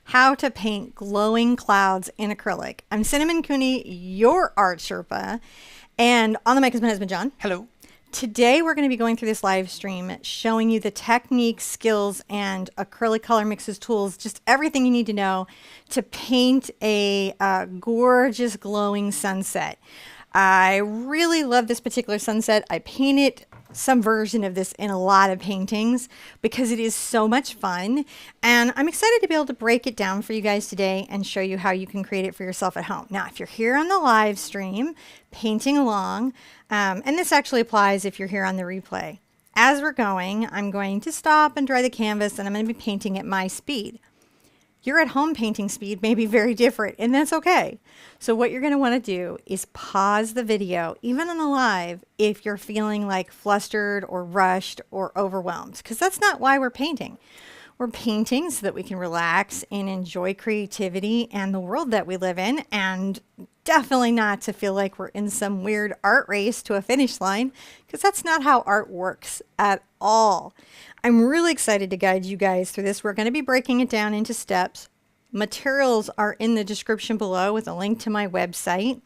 how to paint glowing clouds in acrylic. I'm Cinnamon Cooney, your art Sherpa, and on the mic is my husband, John. Hello. Today we're going to be going through this live stream showing you the techniques, skills, and acrylic color mixes, tools, just everything you need to know to paint a gorgeous glowing sunset. I really love this particular sunset. I painted some version of this in a lot of paintings because it is so much fun, and I'm excited to be able to break it down for you guys today and show you how you can create it for yourself at home. Now, if you're here on the live stream painting along, and this actually applies if you're here on the replay, as we're going, I'm going to stop and dry the canvas, and I'm going to be painting at my speed. Your at home painting speed may be very different, and that's okay. So what you're going to want to do is pause the video, even on the live, if you're feeling like flustered or rushed or overwhelmed, because that's not why we're painting. We're painting so that we can relax and enjoy creativity and the world that we live in, and definitely not to feel like we're in some weird art race to a finish line, because that's not how art works at all. I'm really excited to guide you guys through this. We're going to be breaking it down into steps. Materials are in the description below with a link to my website.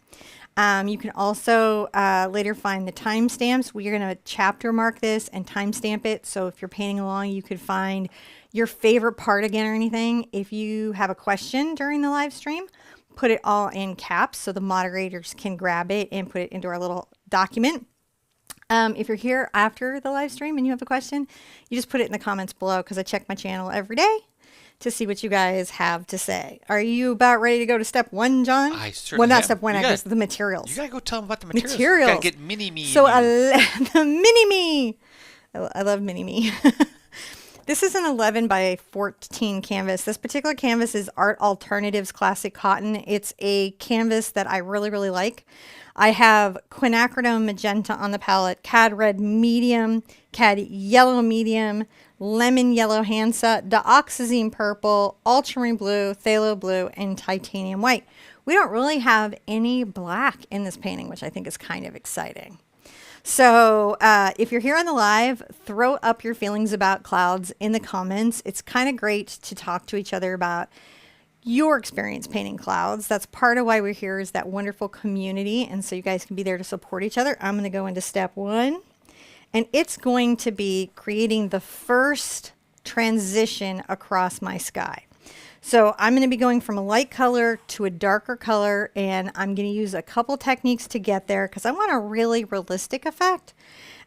You can also later find the timestamps. We are going to chapter mark this and timestamp it. So if you're painting along, you could find your favorite part again or anything. If you have a question during the live stream, put it all in caps so the moderators can grab it and put it into our little document. If you're here after the live stream and you have a question, you just put it in the comments below, because I check my channel every day to see what you guys have to say. Are you about ready to go to step one, John? I certainly Well, not am. step one, I guess the materials. You gotta go tell them about the materials. Materials. You gotta get mini-me. So the mini-me. I love mini-me. This is an 11 by 14 canvas. This particular canvas is Art Alternatives Classic Cotton. It's a canvas that I really, really like. I have quinacridone magenta on the palette, cad red medium, cad yellow medium, lemon yellow Hansa, dioxazine purple, ultramarine blue, phthalo blue, and titanium white. We don't really have any black in this painting, which I think is kind of exciting. So if you're here on the live, throw up your feelings about clouds in the comments. It's kind of great to talk to each other about your experience painting clouds. That's part of why we're here, is that wonderful community, and so you guys can be there to support each other. I'm going to go into step one, and it's going to be creating the first transition across my sky. So I'm going to be going from a light color to a darker color, and I'm going to use a couple techniques to get there because I want a really realistic effect.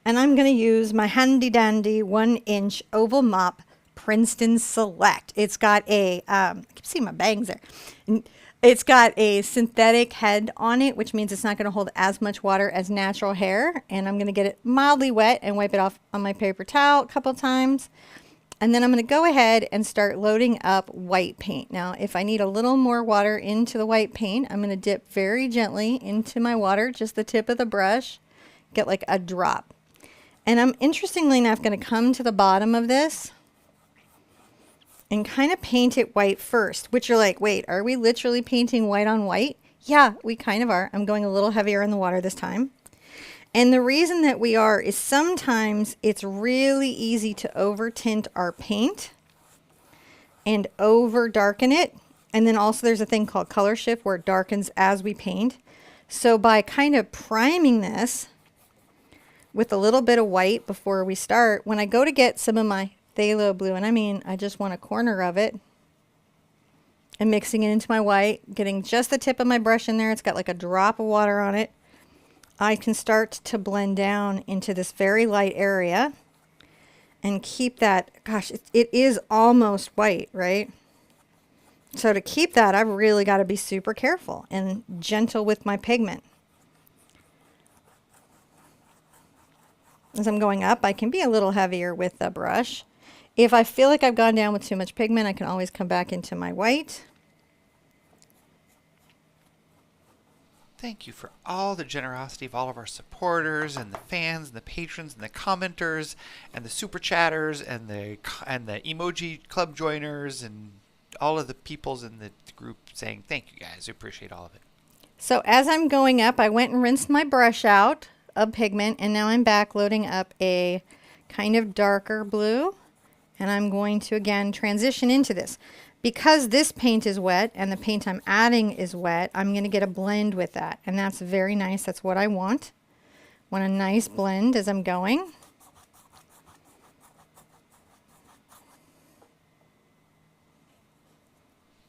And I'm going to use my handy dandy 1-inch oval mop Princeton Select. It's got a, I keep seeing my bangs there. It's got a synthetic head on it, which means it's not going to hold as much water as natural hair. And I'm going to get it mildly wet and wipe it off on my paper towel a couple times. And then I'm going to go ahead and start loading up white paint. Now, if I need a little more water into the white paint, I'm going to dip very gently into my water, just the tip of the brush, get like a drop. And I'm, interestingly enough, going to come to the bottom of this and kind of paint it white first, which you're like, wait, are we literally painting white on white? Yeah, we kind of are. I'm going a little heavier in the water this time. And the reason that we are is sometimes it's really easy to over tint our paint and over darken it. And then also there's a thing called color shift where it darkens as we paint. So by kind of priming this with a little bit of white before we start, when I go to get some of my phthalo blue, and I mean, I just want a corner of it, and mixing it into my white, getting just the tip of my brush in there. It's got like a drop of water on it. I can start to blend down into this very light area and keep that, gosh, it is almost white, right? So to keep that, I've really got to be super careful and gentle with my pigment. As I'm going up, I can be a little heavier with the brush. If I feel like I've gone down with too much pigment, I can always come back into my white. Thank you for all the generosity of all of our supporters and the fans and the patrons and the commenters and the super chatters and the emoji club joiners and all of the peoples in the group saying thank you guys. I appreciate all of it. So as I'm going up, I went and rinsed my brush out of pigment, and now I'm back loading up a kind of darker blue, and I'm going to again transition into this. Because this paint is wet and the paint I'm adding is wet, I'm going to get a blend with that. And that's very nice. That's what I want. Want a nice blend as I'm going.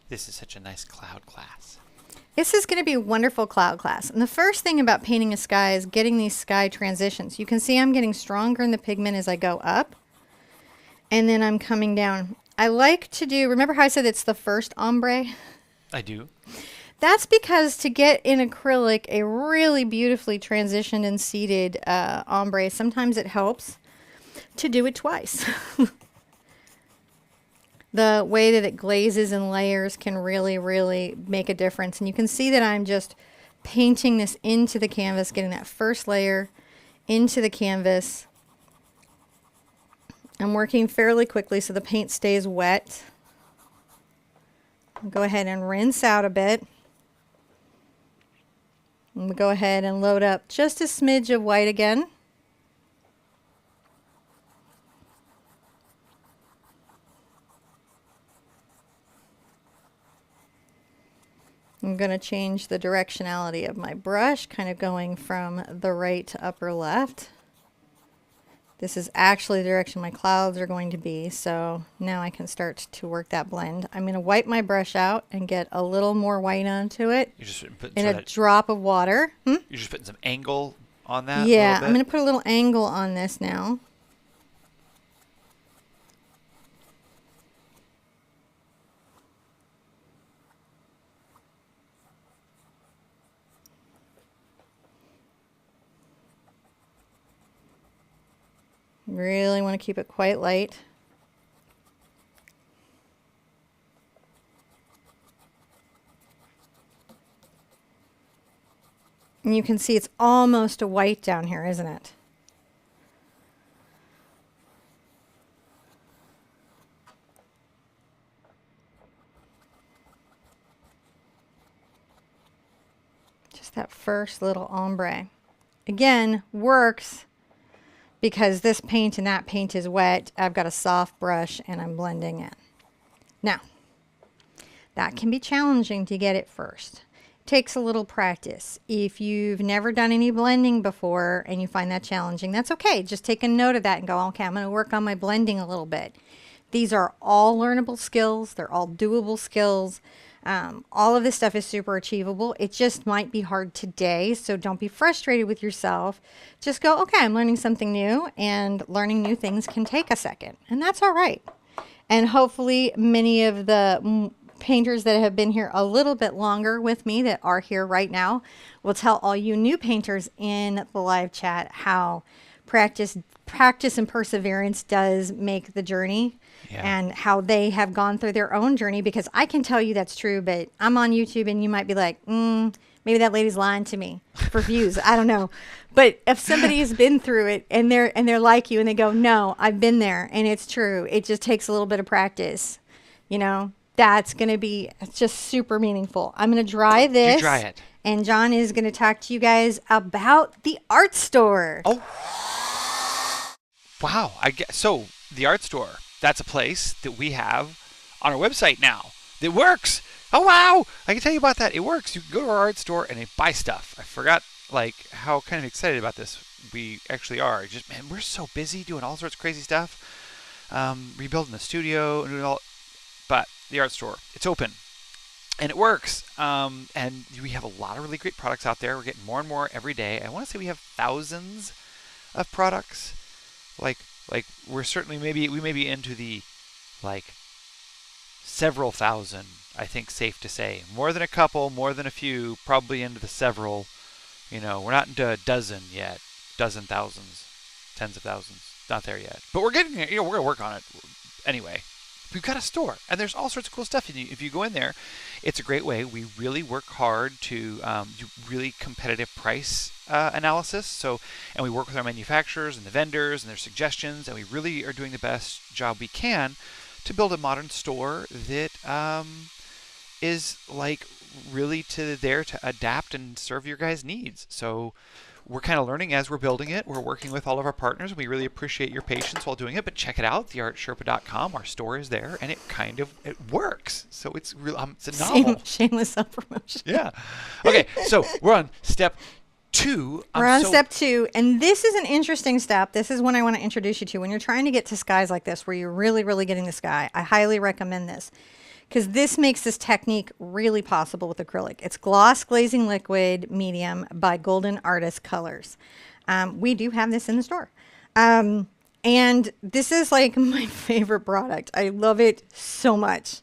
This is such a nice cloud class. This is going to be a wonderful cloud class. And the first thing about painting a sky is getting these sky transitions. You can see I'm getting stronger in the pigment as I go up. And then I'm coming down. I like to do, remember how I said it's the first ombre? I do. That's because to get in acrylic a really beautifully transitioned and seated ombre, sometimes it helps to do it twice. The way that it glazes and layers can really, really make a difference. And you can see that I'm just painting this into the canvas, getting that first layer into the canvas. I'm working fairly quickly so the paint stays wet. I'll go ahead and rinse out a bit. And we'll go ahead and load up just a smidge of white again. I'm going to change the directionality of my brush, kind of going from the right to upper left. This is actually the direction my clouds are going to be, so now I can start to work that blend. I'm going to wipe my brush out and get a little more white onto it in a drop of water. You're just putting some angle on that? Yeah, I'm going to put a little angle on this now. Really want to keep it quite light. And you can see it's almost a white down here, isn't it? Just that first little ombre. Again, works because this paint and that paint is wet. I've got a soft brush and I'm blending in. Now, that can be challenging to get it first. It takes a little practice. If you've never done any blending before and you find that challenging, that's okay. Just take a note of that and go, okay, I'm going to work on my blending a little bit. These are all learnable skills. They're all doable skills. All of this stuff is super achievable. It just might be hard today, so don't be frustrated with yourself. Just go, okay, I'm learning something new, and learning new things can take a second, and that's all right. And hopefully many of the painters that have been here a little bit longer with me that are here right now will tell all you new painters in the live chat how practice and perseverance does make the journey. Yeah. And how they have gone through their own journey, because I can tell you that's true, but I'm on YouTube and you might be like, maybe that lady's lying to me for views. I don't know. But if somebody has been through it and they're like you and they go, no, I've been there and it's true. It just takes a little bit of practice. You know, that's going to be just super meaningful. I'm going to dry this. You dry it. And John is going to talk to you guys about the art store. Oh, wow. So the art store. That's a place that we have on our website now that works. Oh, wow. I can tell you about that. It works. You can go to our art store and buy stuff. I forgot how kind of excited about this we actually are. Just, man, we're so busy doing all sorts of crazy stuff. Rebuilding the studio and doing all. But the art store, it's open and it works. And we have a lot of really great products out there. We're getting more and more every day. I want to say we have thousands of products. Like we're certainly we may be into the several thousand, I think safe to say. More than a couple, more than a few, probably into the several. You know, we're not into a dozen yet. Dozen thousands, tens of thousands. Not there yet. But we're getting there. You know, we're going to work on it. Anyway, we've got a store and there's all sorts of cool stuff. If you go in there, it's a great way. We really work hard to do really competitive price analysis. And we work with our manufacturers and the vendors and their suggestions, and we really are doing the best job we can to build a modern store that is really there to adapt and serve your guys' needs. So we're kind of learning as we're building it. We're working with all of our partners. We really appreciate your patience while doing it, but check it out, theartsherpa.com. Our store is there, and it works. So it's real. It's a novel. Shameless self-promotion. Yeah. Okay, so we're on step 2. We're on step 2, and this is an interesting step. This is one I want to introduce you to. When you're trying to get to skies like this, where you're really, really getting the sky, I highly recommend this, because this makes this technique really possible with acrylic. It's Gloss Glazing Liquid Medium by Golden Artist Colors. We do have this in the store. And this is like my favorite product. I love it so much.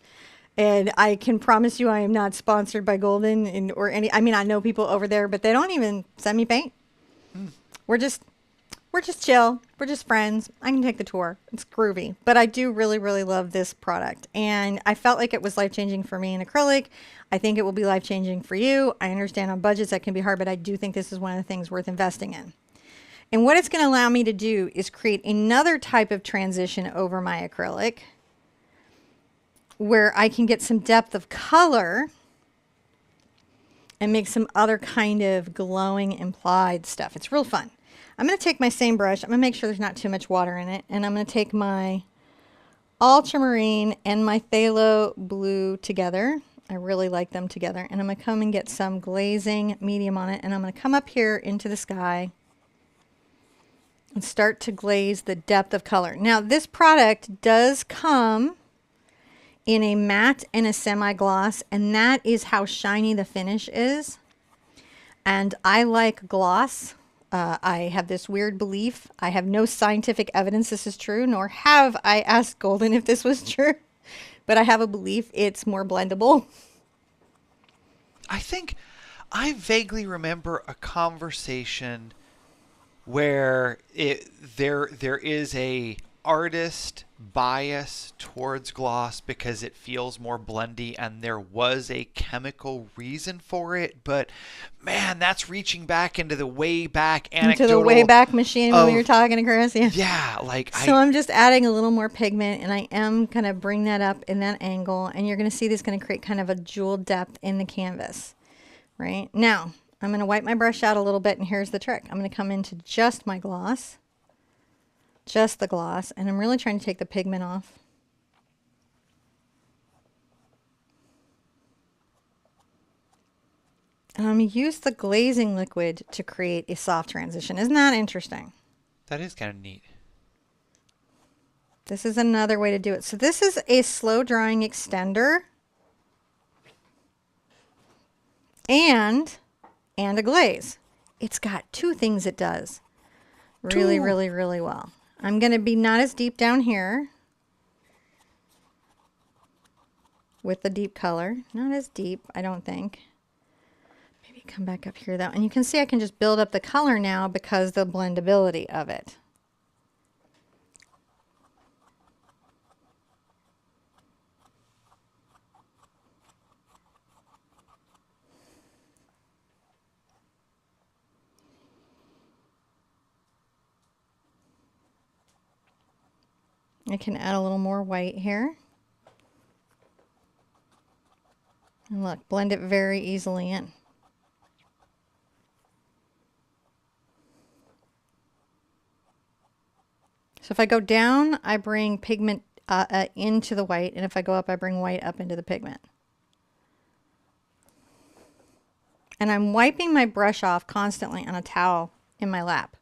And I can promise you I am not sponsored by Golden or any. I mean, I know people over there, but they don't even send me paint. We're just chill. We're just friends. I can take the tour. It's groovy. But I do really, really love this product. And I felt like it was life-changing for me in acrylic. I think it will be life-changing for you. I understand on budgets that can be hard, but I do think this is one of the things worth investing in. And what it's going to allow me to do is create another type of transition over my acrylic, where I can get some depth of color and make some other kind of glowing implied stuff. It's real fun. I'm going to take my same brush. I'm going to make sure there's not too much water in it. And I'm going to take my ultramarine and my phthalo blue together. I really like them together. And I'm going to come and get some glazing medium on it. And I'm going to come up here into the sky and start to glaze the depth of color. Now, this product does come in a matte and a semi-gloss, and that is how shiny the finish is. And I like gloss. I have this weird belief. I have no scientific evidence this is true, nor have I asked Golden if this was true, but I have a belief it's more blendable. I think I vaguely remember a conversation where there is a artist bias towards gloss because it feels more blendy, and there was a chemical reason for it, but man, that's reaching back into the way back anecdotal, into the way back machine when we were talking to Chris. Yeah, like so I'm just adding a little more pigment, and I am going to bring that up in that angle, and you're going to see this going to create kind of a jewel depth in the canvas. Right now I'm going to wipe my brush out a little bit, and here's the trick. I'm going to come into just my gloss, just the gloss, and I'm really trying to take the pigment off. And I'm going to use the glazing liquid to create a soft transition. Isn't that interesting? That is kind of neat. This is another way to do it. So this is a slow drying extender and a glaze. It's got two things it does really, really, really well. I'm going to be not as deep down here with the deep color. Not as deep, I don't think. Maybe come back up here though. And you can see I can just build up the color now because the blendability of it. I can add a little more white here. And look, blend it very easily in. So if I go down, I bring pigment into the white, and if I go up, I bring white up into the pigment. And I'm wiping my brush off constantly on a towel in my lap.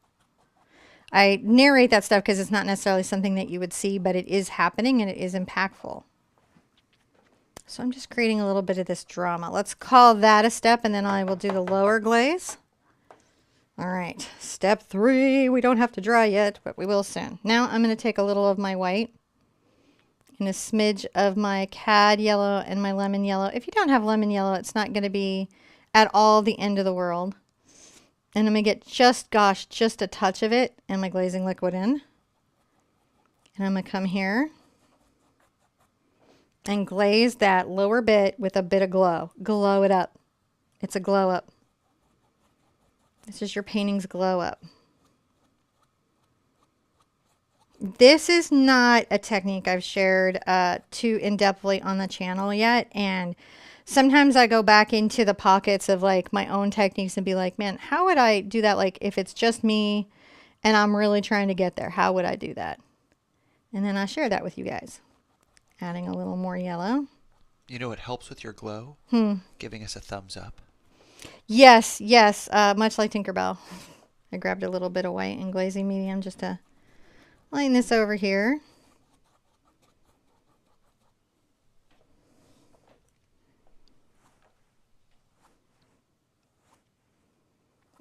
I narrate that stuff because it's not necessarily something that you would see, but it is happening and it is impactful. So I'm just creating a little bit of this drama. Let's call that a step, and then I will do the lower glaze. All right, step 3. We don't have to dry yet, but we will soon. Now I'm going to take a little of my white and a smidge of my cad yellow and my lemon yellow. If you don't have lemon yellow, it's not going to be at all the end of the world. And I'm going to get just a touch of it and my glazing liquid in. And I'm going to come here and glaze that lower bit with a bit of glow. Glow it up. It's a glow up. This is your painting's glow up. This is not a technique I've shared too in-depthly on the channel yet. And Sometimes I go back into the pockets of like my own techniques and be like, man, how would I do that? Like if it's just me and I'm really trying to get there, how would I do that? And then I share that with you guys. Adding a little more yellow. You know what helps with your glow? Giving us a thumbs up. Yes, yes. Much like Tinkerbell. I grabbed a little bit of white and glazing medium just to line this over here.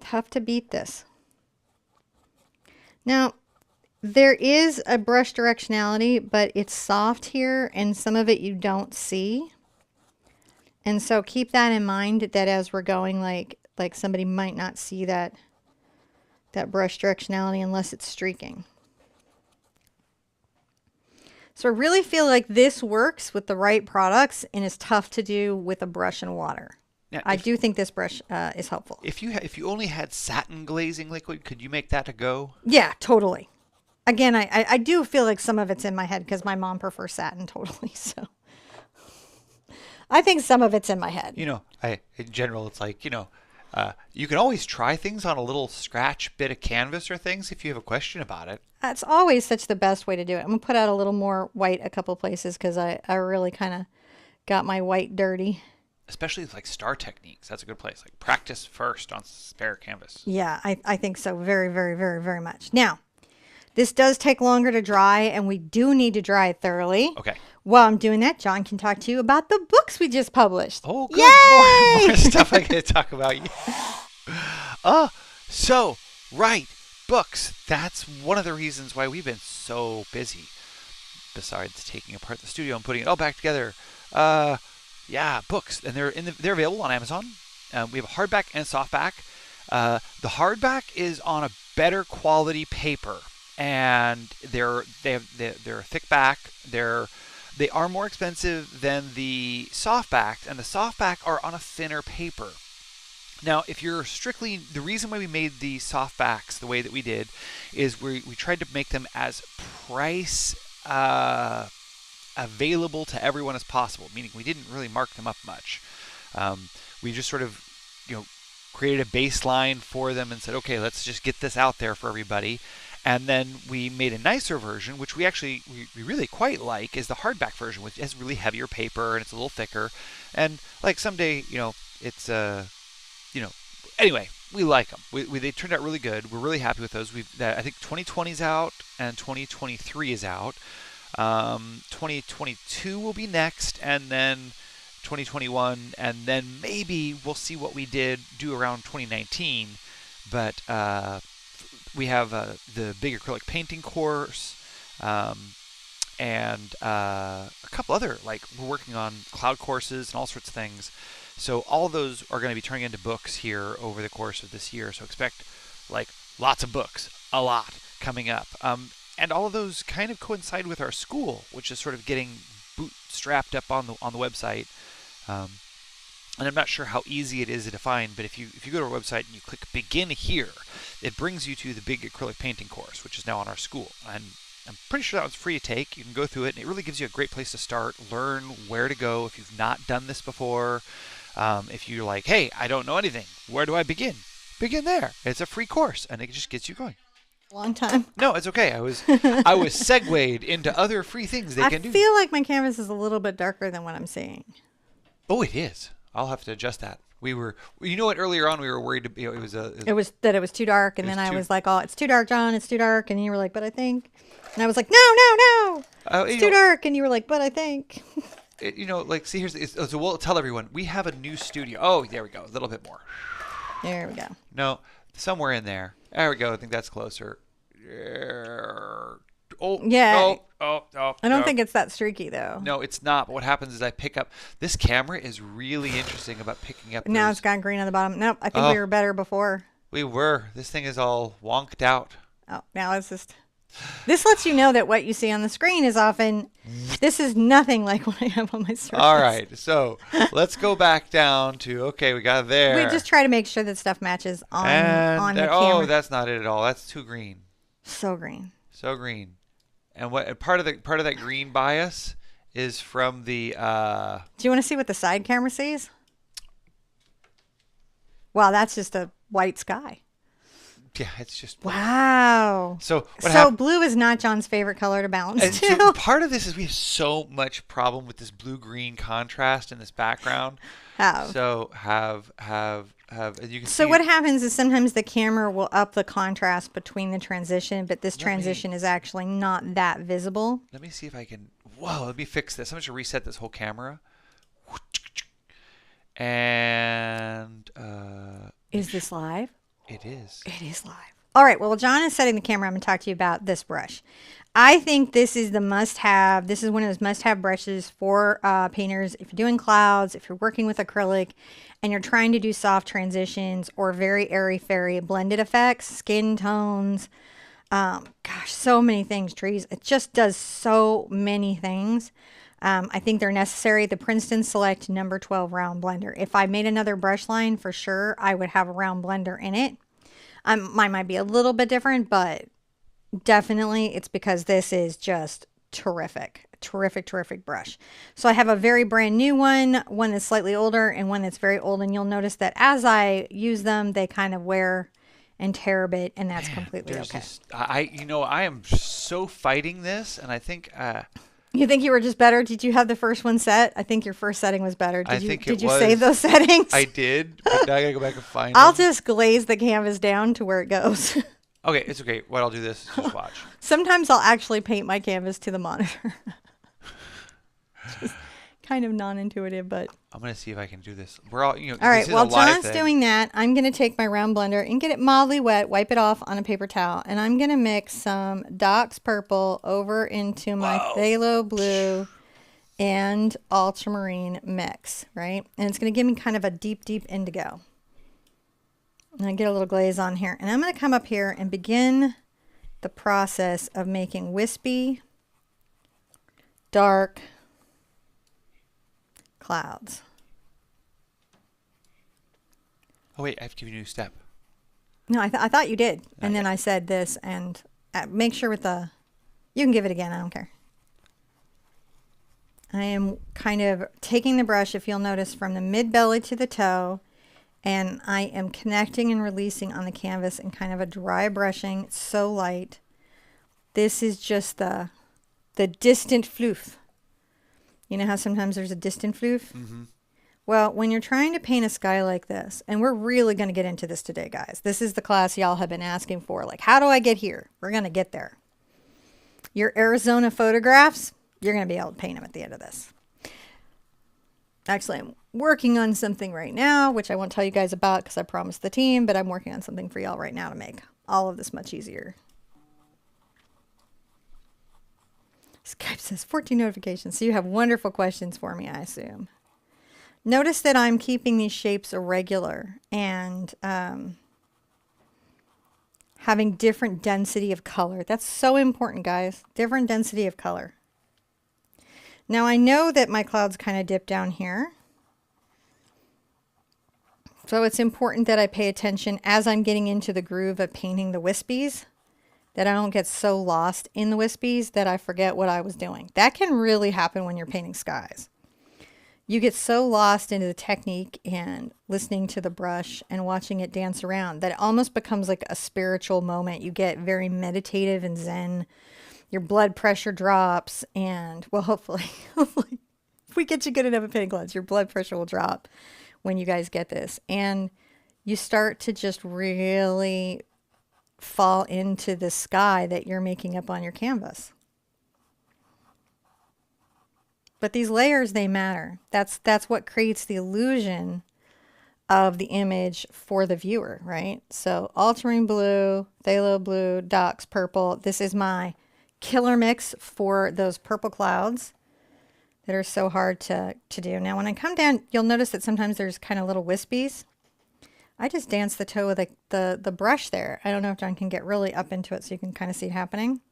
Tough to beat this. Now, there is a brush directionality, but it's soft here, and some of it you don't see. And so keep that in mind, that as we're going, like somebody might not see that brush directionality unless it's streaking. So I really feel like this works with the right products and is tough to do with a brush and water. Now, I do think this brush is helpful. If you only had satin glazing liquid, could you make that a go? Yeah, totally. Again, I do feel like some of it's in my head because my mom prefers satin totally. So I think some of it's in my head. You know, in general, it's like, you know, you can always try things on a little scratch bit of canvas or things if you have a question about it. That's always such the best way to do it. I'm going to put out a little more white a couple places because I really kind of got my white dirty. Especially with like star techniques. That's a good place. Like practice first on spare canvas. Yeah, I think so. Very, very, very, very much. Now, this does take longer to dry, and we do need to dry it thoroughly. Okay. While I'm doing that, John can talk to you about the books we just published. Oh, good. Yay! More stuff I get to talk about. So, right. Books. That's one of the reasons why we've been so busy. Besides taking apart the studio and putting it all back together. Yeah, books. And they're available on Amazon. We have a hardback and a softback. The hardback is on a better quality paper. And they're a thick back. They are more expensive than the softback, and the softback are on a thinner paper. Now, if you're strictly, the reason why we made the softbacks the way that we did is we tried to make them as price available to everyone as possible, meaning we didn't really mark them up much. We just sort of, created a baseline for them and said, okay, let's just get this out there for everybody. And then we made a nicer version, which we really quite like, is the hardback version, which has really heavier paper and it's a little thicker. And like someday, it's anyway, we like them. They turned out really good. We're really happy with those. I think 2020 is out and 2023 is out. 2022 will be next, and then 2021, and then maybe we'll see what we do around 2019. But we have the big acrylic painting course, and a couple other, we're working on cloud courses and all sorts of things. So all those are going to be turning into books here over the course of this year. So expect lots of books, a lot coming up. And all of those kind of coincide with our school, which is sort of getting bootstrapped up on the website. And I'm not sure how easy it is to find, but if you go to our website and you click Begin Here, it brings you to the big acrylic painting course, which is now on our school. And I'm pretty sure that one's free to take. You can go through it, and it really gives you a great place to start, learn where to go if you've not done this before. If you're like, hey, I don't know anything, where do I begin? Begin there. It's a free course, and it just gets you going. Long time. No, it's okay. I was segued into other free things they can do. I feel like my canvas is a little bit darker than what I'm seeing. Oh, it is. I'll have to adjust that. We were, what? Earlier on, we were worried. It was too dark, and then I was like, "Oh, it's too dark, John. It's too dark." And you were like, "But I think," and I was like, "No, it's too dark." And you were like, "But I think." See, so we'll tell everyone we have a new studio. Oh, there we go. A little bit more. There we go. No, somewhere in there. There we go. I think that's closer. Oh, yeah. Oh. I don't think it's that streaky though. No, it's not. But what happens is I pick up. This camera is really interesting about picking up. Now it's got green on the bottom. Nope, I think we were better before. We were. This thing is all wonked out. Oh, now it's just. This lets you know that what you see on the screen is often. This is nothing like what I have on my surface. All right, so let's go back down to we got there. We just try to make sure that stuff matches on the camera. Oh, that's not it at all. That's too green. So green. So green. And what part of that green bias is from the Do you want to see what the side camera sees? Wow, that's just a white sky. yeah, it's just blue. Wow. So what So happened? blue is not John's favorite color to balance And too. so part of this is we have so much problem with this blue-green contrast in this background. Have. So as you can So see, what happens is sometimes the camera will up the contrast between the transition, but this Let me- transition is actually not that visible. let me see if I can. Whoa, let me fix this. I'm just gonna reset this whole camera. And Is this live? it is. It is live. All right. Well, John is setting the camera. I'm going to talk to you about this brush. I think this is the must-have. This is one of those must-have brushes for painters. If you're doing clouds, if you're working with acrylic, and you're trying to do soft transitions or very airy-fairy blended effects, skin tones, gosh, so many things, trees. It just does so many things. I think they're necessary. The Princeton Select number 12 round blender. If I made another brush line, for sure, I would have a round blender in it. Mine might be a little bit different, but definitely it's because this is just terrific. Terrific, terrific brush. So I have a very brand new one that's slightly older, and one that's very old. And you'll notice that as I use them, they kind of wear and tear a bit, and that's completely There's okay. this, I am so fighting this, and I think You think you were just better? Did you have the first one set? I think your first setting was better. I think it did you was. save those settings? I did, but now I gotta go back and find I'll them. just glaze the canvas down to where it goes. Okay, it's okay. What I'll do this is just watch. Sometimes I'll actually paint my canvas to the monitor. Just kind of non-intuitive, but I'm gonna see if I can do this. We're all, all right. this is While a live John's thing. doing that, I'm going to take my round blender and get it mildly wet, wipe it off on a paper towel, and I'm going to mix some Doc's purple over into my phthalo blue and ultramarine mix, right? And it's going to give me kind of a deep, deep indigo. And I get a little glaze on here, and I'm going to come up here and begin the process of making wispy, dark clouds. Oh wait, I have to give you a new step. No, I thought you did. And then I said this, and make sure with the, you can give it again. I don't care. I am kind of taking the brush, if you'll notice, from the mid belly to the toe, and I am connecting and releasing on the canvas in kind of a dry brushing. It's so light. This is just the distant floof. You know how sometimes there's a distant floof? Mm-hmm. Well, when you're trying to paint a sky like this, and we're really going to get into this today, guys. This is the class y'all have been asking for. Like, how do I get here? We're going to get there. Your Arizona photographs, you're going to be able to paint them at the end of this. Actually, I'm working on something right now, which I won't tell you guys about because I promised the team, but I'm working on something for y'all right now to make all of this much easier. Skype says 14 notifications. So you have wonderful questions for me, I assume. Notice that I'm keeping these shapes irregular and having different density of color. That's so important, guys. Different density of color. Now I know that my clouds kind of dip down here. So it's important that I pay attention as I'm getting into the groove of painting the wispies, that I don't get so lost in the wispies that I forget what I was doing. That can really happen when you're painting skies. You get so lost into the technique and listening to the brush and watching it dance around that it almost becomes like a spiritual moment. You get very meditative and zen. Your blood pressure drops, and well, hopefully if we get you good enough at painting clouds, your blood pressure will drop when you guys get this. And you start to just really fall into the sky that you're making up on your canvas. But these layers, they matter. That's what creates the illusion of the image for the viewer, right? So ultramarine blue, phthalo blue, Doc's purple. This is my killer mix for those purple clouds that are so hard to do. Now, when I come down, you'll notice that sometimes there's kind of little wispies. I just dance the toe with the brush there. I don't know if John can get really up into it so you can kind of see it happening.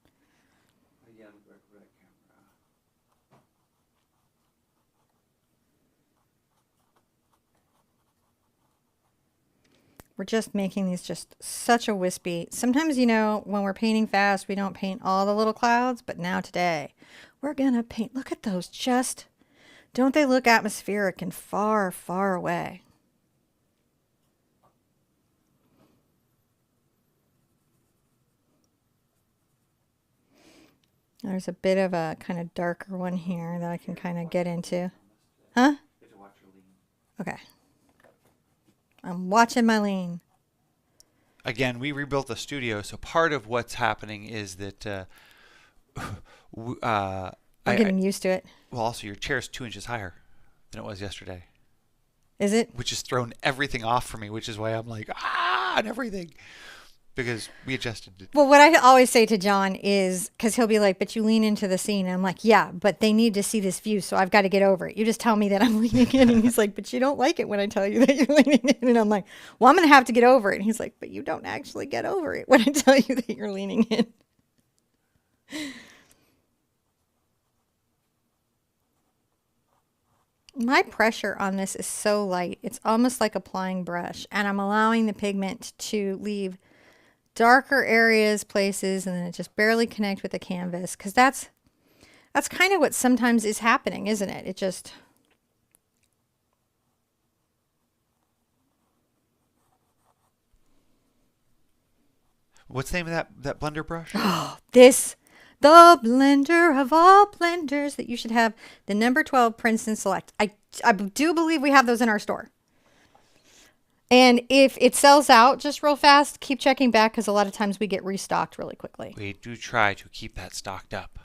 We're just making these just such a wispy. Sometimes, you know, when we're painting fast, we don't paint all the little clouds, but now today we're going to paint. Look at those. Just, don't they look atmospheric and far, far away? There's a bit of a kind of darker one here that I can kind of get into. Huh? Okay. I'm watching my lean. Again, we rebuilt the studio, so part of what's happening is that I'm getting used to it. well, also your chair's 2 inches higher than it was yesterday. Is it? Which has thrown everything off for me, which is why I'm like, and everything. Because we adjusted it. Well, what I always say to John is, because he'll be like, but you lean into the scene. And I'm like, yeah, but they need to see this view, so I've got to get over it. You just tell me that I'm leaning in. And he's like, but you don't like it when I tell you that you're leaning in. And I'm like, well, I'm going to have to get over it. And he's like, but you don't actually get over it when I tell you that you're leaning in. My pressure on this is so light. It's almost like applying brush. And I'm allowing the pigment to leave darker areas, places, and then it just barely connect with the canvas, because that's kind of what sometimes is happening, isn't it? It just... What's the name of that blender brush? Oh, the blender of all blenders that you should have, the number 12 Princeton Select. I do believe we have those in our store. And if it sells out just real fast, keep checking back, because a lot of times we get restocked really quickly. We do try to keep that stocked up.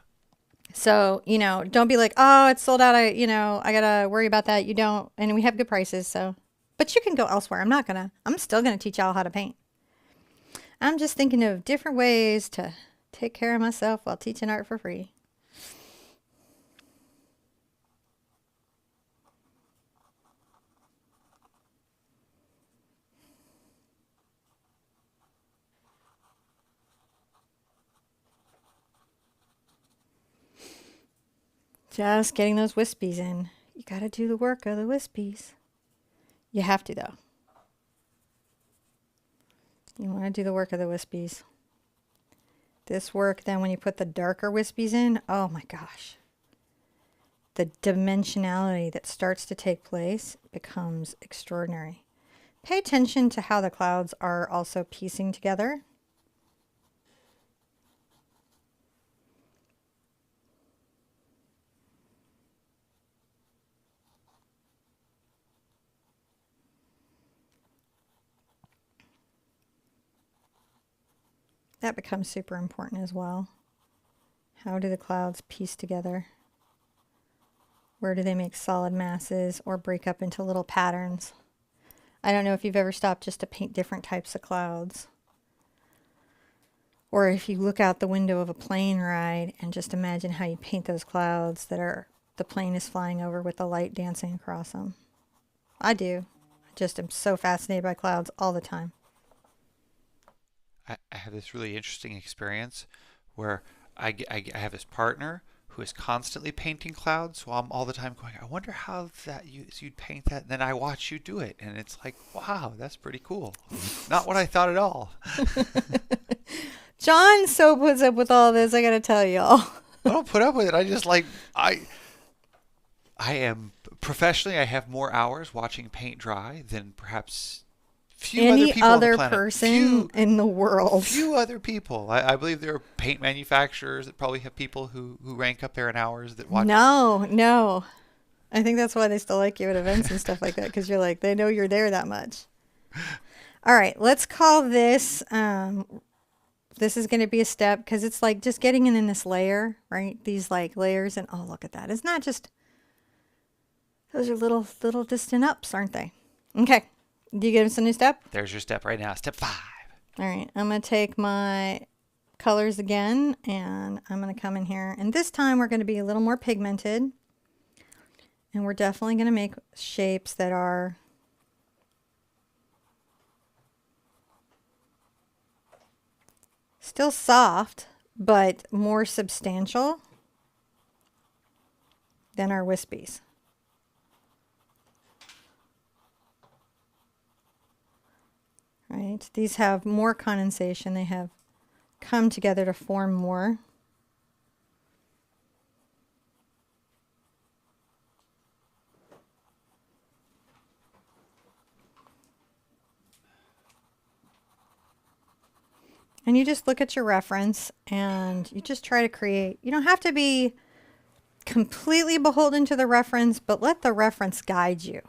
So, you know, don't be like, oh, it's sold out. I got to worry about that. You don't. And we have good prices. So, but you can go elsewhere. I'm still going to teach y'all how to paint. I'm just thinking of different ways to take care of myself while teaching art for free. Just getting those wispies in. You got to do the work of the wispies. You have to, though. You want to do the work of the wispies. This work, then when you put the darker wispies in, oh my gosh. The dimensionality that starts to take place becomes extraordinary. Pay attention to how the clouds are also piecing together. That becomes super important as well. How do the clouds piece together? Where do they make solid masses or break up into little patterns? I don't know if you've ever stopped just to paint different types of clouds. Or if you look out the window of a plane ride and just imagine how you paint those clouds that are, the plane is flying over with the light dancing across them. I do. I just am so fascinated by clouds all the time. I have this really interesting experience where I have this partner who is constantly painting clouds, so I'm all the time going, I wonder how you'd paint that, and then I watch you do it, and it's like, wow, that's pretty cool. Not what I thought at all. John so puts up with all this, I gotta tell y'all. I don't put up with it. I just like, I am, professionally, I have more hours watching paint dry than perhaps any other person in the world. Few other people. I believe there are paint manufacturers that probably have people who rank up there in hours that watch. No. I think that's why they still like you at events and stuff like that, because you're like, they know you're there that much. All right, let's call this, this is going to be a step, because it's like just getting in this layer, right? These like layers, and oh, look at that. It's not just, those are little distant ups, aren't they? Okay. Do you give us a new step? There's your step right now. Step 5. All right. I'm going to take my colors again, and I'm going to come in here. And this time we're going to be a little more pigmented. And we're definitely going to make shapes that are still soft, but more substantial than our wispies. right? These have more condensation. They have come together to form more. And you just look at your reference and you just try to create. You don't have to be completely beholden to the reference, but let the reference guide you.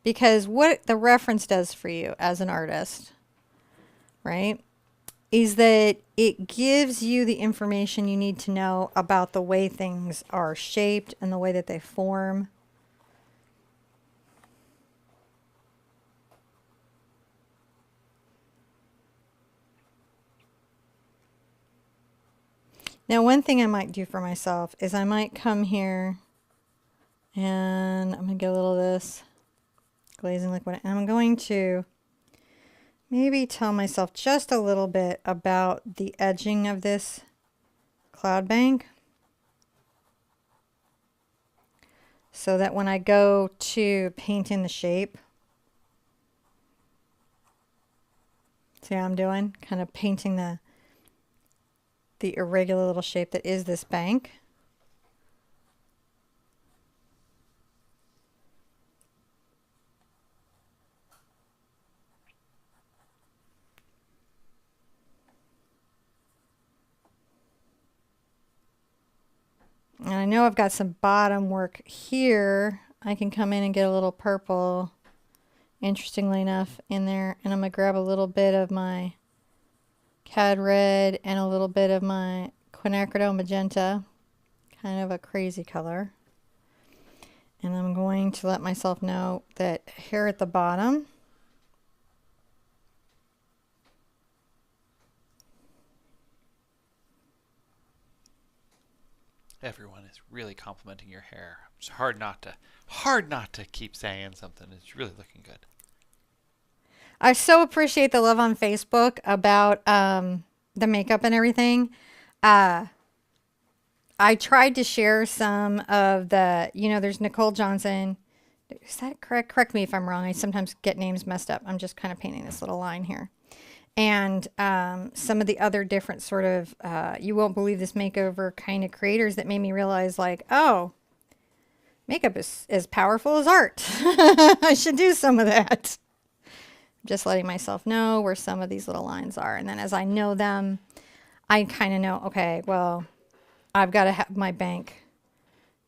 Because what the reference does for you as an artist, right, is that it gives you the information you need to know about the way things are shaped and the way that they form. Now, one thing I might do for myself is I might come here and I'm going to get a little of this glazing liquid. And I'm going to maybe tell myself just a little bit about the edging of this cloud bank, so that when I go to paint in the shape, see how I'm doing? Kind of painting the irregular little shape that is this bank. And I know I've got some bottom work here. I can come in and get a little purple, interestingly enough, in there. And I'm going to grab a little bit of my Cad Red and a little bit of my quinacridone magenta, kind of a crazy color. And I'm going to let myself know that here at the bottom, Everyone is really complimenting your hair. It's hard not to keep saying something. It's really looking good. I so appreciate the love on Facebook about the makeup and everything. I tried to share some of the, there's Nicole Johnson. Is that correct? Correct me if I'm wrong. I sometimes get names messed up. I'm just kind of painting this little line here. And some of the other different sort of, you won't believe this makeover kind of creators that made me realize, like, oh, makeup is as powerful as art. I should do some of that. Just letting myself know where some of these little lines are. And then as I know them, I kind of know, okay, well, I've got to have my bank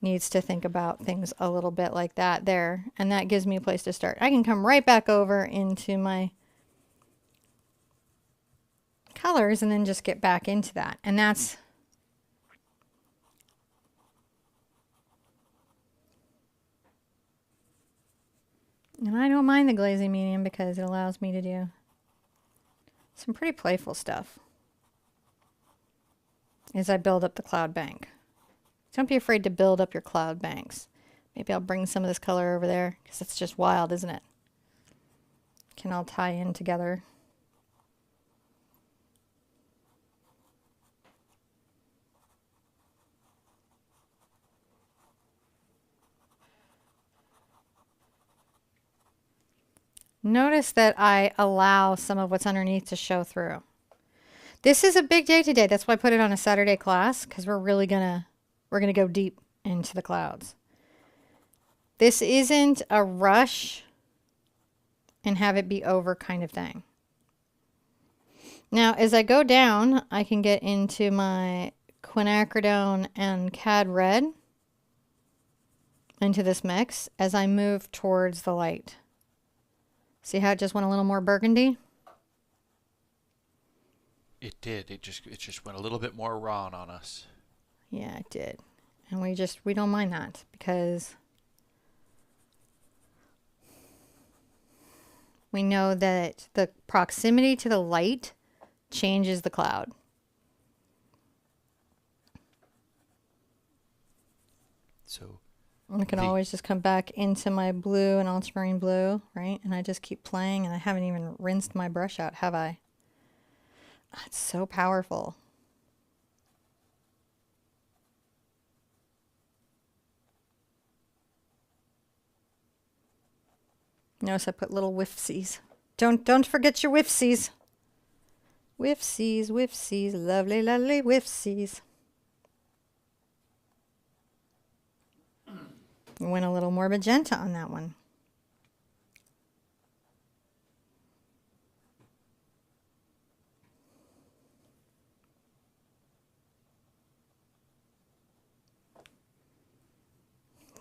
needs to think about things a little bit like that there. And that gives me a place to start. I can come right back over into my colors and then just get back into that. And that's and I don't mind the glazing medium because it allows me to do some pretty playful stuff as I build up the cloud bank. Don't be afraid to build up your cloud banks. Maybe I'll bring some of this color over there because it's just wild, isn't it? Can all tie in together. Notice that I allow some of what's underneath to show through. This is a big day today. That's why I put it on a Saturday class, because we're really gonna go deep into the clouds. This isn't a rush and have it be over kind of thing. Now, as I go down, I can get into my quinacridone and Cad Red into this mix as I move towards the light. See how it just went a little more burgundy? It did. It just went a little bit more raw on us. Yeah, it did. And we don't mind that because we know that the proximity to the light changes the cloud. So I can always just come back into my blue and ultramarine blue, right? And I just keep playing, and I haven't even rinsed my brush out, have I? It's so powerful. Notice I put little whiffsies Don't forget your whiffsies. Whiffsies, whiffsies, lovely, lovely whiffsies. Went a little more magenta on that one.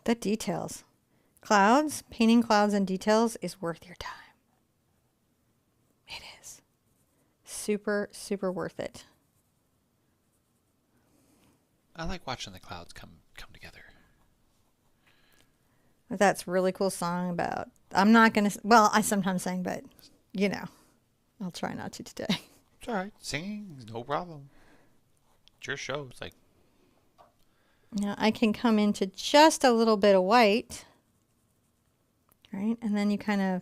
The details. Clouds, painting clouds and details is worth your time. It is. Super, super worth it. I like watching the clouds come together. That's a really cool song about, I'm not going to, well, I sometimes sing, but, you know, I'll try not to today. It's all right. Singing, no problem. It's your show. It's like... Now I can come into just a little bit of white, right? And then you kind of,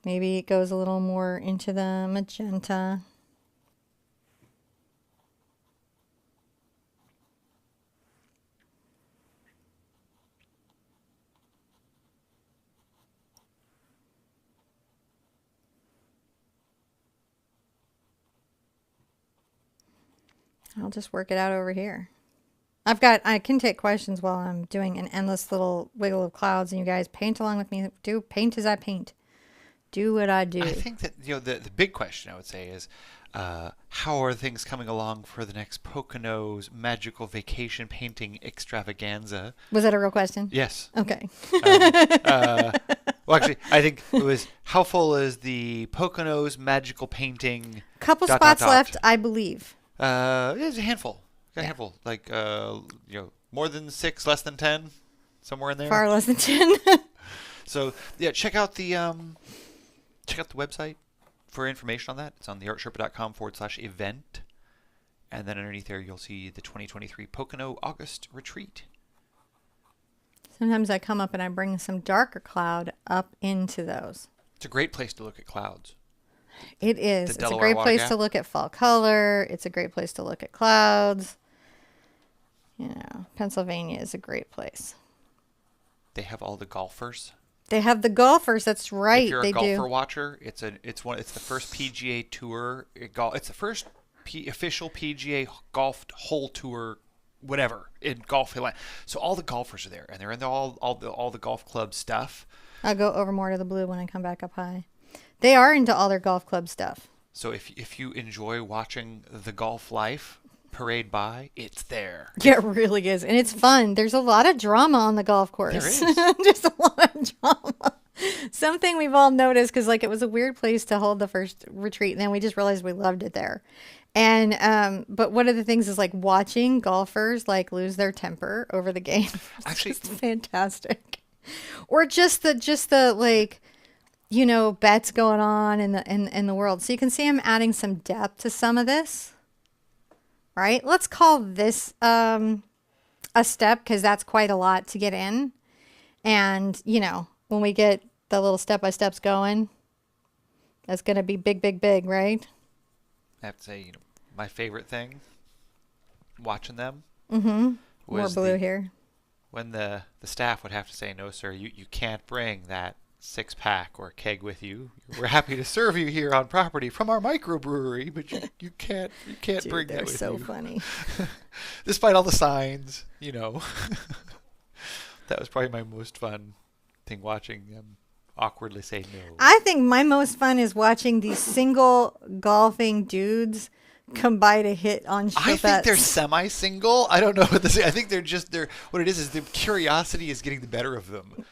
maybe it goes a little more into the magenta. I'll just work it out over here. I can take questions while I'm doing an endless little wiggle of clouds, and you guys paint along with me. Do paint as I paint. Do what I do. I think that, the big question I would say is, how are things coming along for the next Poconos Magical Vacation Painting Extravaganza? Was that a real question? Yes. Okay. Well, actually, I think it was, how full is the Poconos Magical Painting... Couple spots left, I believe. There's a handful. Got a handful. Like, more than 6, less than 10, somewhere in there. Far less than 10. So, yeah, check out the website for information on that. It's on theartsherpa.com/event. And then underneath there, you'll see the 2023 Pocono August Retreat. Sometimes I come up and I bring some darker cloud up into those. It's a great place to look at clouds. It is. It's a great place to look at fall color. It's a great place to look at clouds. You know, Pennsylvania is a great place. They have all the golfers. They have the golfers. That's right. If you're a golfer watcher, it's the first PGA Tour. It's the first official PGA golf hole tour, whatever, in golf. So all the golfers are there, and they're in all the golf club stuff. I'll go over more to the blue when I come back up high. They are into all their golf club stuff. So if you enjoy watching the golf life parade by, it's there. Yeah, it really is. And it's fun. There's a lot of drama on the golf course. There is. Just a lot of drama. Something we've all noticed, because it was a weird place to hold the first retreat, and then we just realized we loved it there. And but one of the things is watching golfers lose their temper over the game. Actually, it's fantastic. Or just the bets going on in the world. So you can see I'm adding some depth to some of this. Right? Let's call this a step, because that's quite a lot to get in. And, when we get the little step-by-steps going, that's going to be big, big, big, right? I have to say, my favorite thing, watching them, more blue here. When the staff would have to say, no, sir, you can't bring that 6-pack or keg with you. We're happy to serve you here on property from our microbrewery, but you can't Dude, bring that with you. They're so funny. Despite all the signs, that was probably my most fun thing, watching them awkwardly say no. I think my most fun is watching these single golfing dudes come by to hit on show I think they're semi-single. I don't know what this is. I think they're what it is the curiosity is getting the better of them.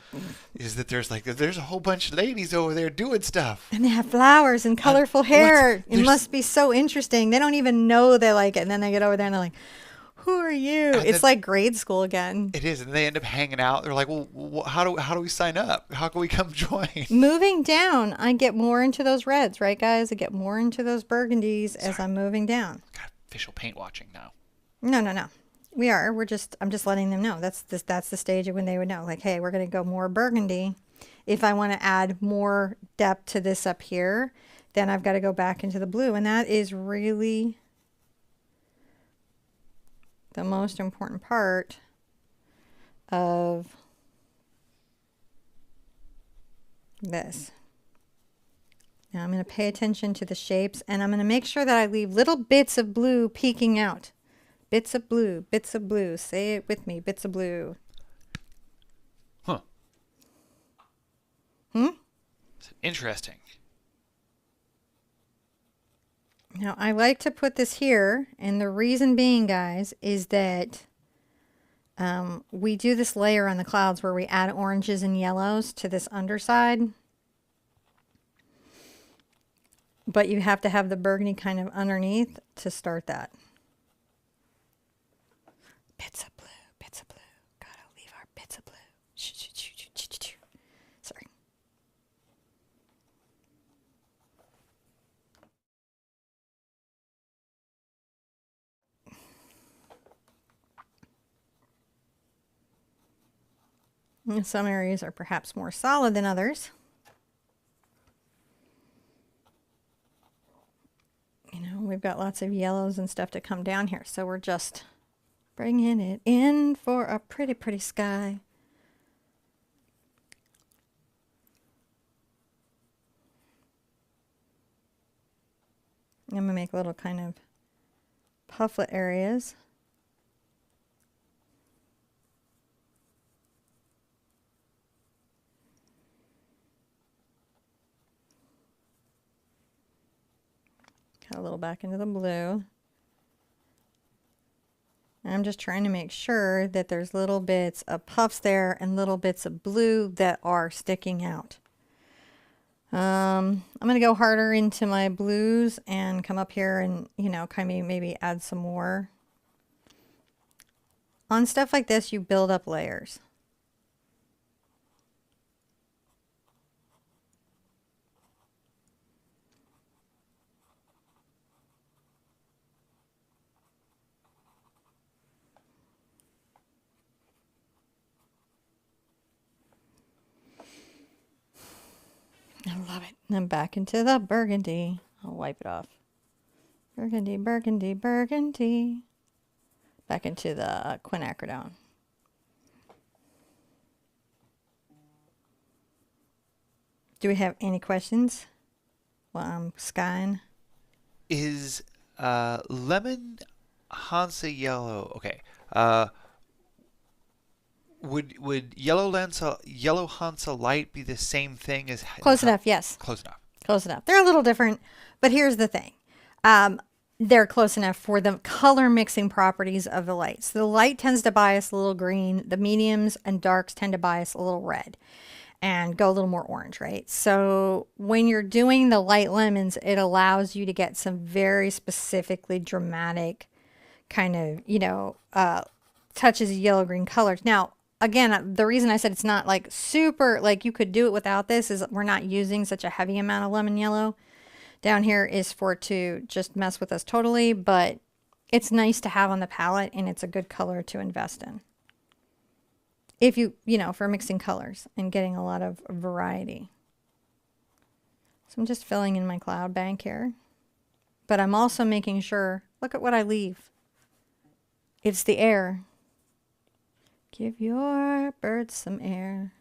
Is that there's a whole bunch of ladies over there doing stuff. And they have flowers and colorful hair. It must be so interesting. They don't even know they like it. And then they get over there and they're like, who are you? It's like grade school again. It is. And they end up hanging out. They're like, well, how do we sign up? How can we come join? Moving down, I get more into those reds, right, guys? I get more into those burgundies as I'm moving down. Got official paint watching now. No. We are. I'm just letting them know. That's the stage of when they would know. Hey, we're going to go more burgundy. If I want to add more depth to this up here, then I've got to go back into the blue. And that is really the most important part of this. Now I'm going to pay attention to the shapes, and I'm going to make sure that I leave little bits of blue peeking out. Bits of blue, bits of blue. Say it with me, bits of blue. Huh. Hmm? Interesting. Now I like to put this here, and the reason being, guys, is that we do this layer on the clouds where we add oranges and yellows to this underside. But you have to have the burgundy kind of underneath to start that. Bits of blue, bits of blue. Gotta leave our bits of blue. Sorry. And some areas are perhaps more solid than others. You know, we've got lots of yellows and stuff to come down here, so we're just bringing it in for a pretty, pretty sky. I'm going to make little kind of pufflet areas. Got a little back into the blue. I'm just trying to make sure that there's little bits of puffs there and little bits of blue that are sticking out. I'm going to go harder into my blues and come up here and, you know, kind of maybe add some more. On stuff like this, you build up layers. I love it. And then back into the burgundy. I'll wipe it off. Burgundy, burgundy, burgundy. Back into the quinacridone. Do we have any questions while I'm skying? Is lemon Hansa yellow? Okay. Would yellow Hansa light be the same thing as Close enough, yes. Close enough. Close enough. They're a little different, but here's the thing. They're close enough for the color mixing properties of the light. So the light tends to bias a little green. The mediums and darks tend to bias a little red and go a little more orange, right? So when you're doing the light lemons, it allows you to get some very specifically dramatic kind of, you know, touches of yellow-green colors. Now, again, the reason I said it's not like super, like you could do it without this is we're not using such a heavy amount of lemon yellow. Down here is for it to just mess with us totally, but it's nice to have on the palette and it's a good color to invest in. If you know, for mixing colors and getting a lot of variety. So I'm just filling in my cloud bank here, but I'm also making sure, look at what I leave. It's the air. Give your birds some air.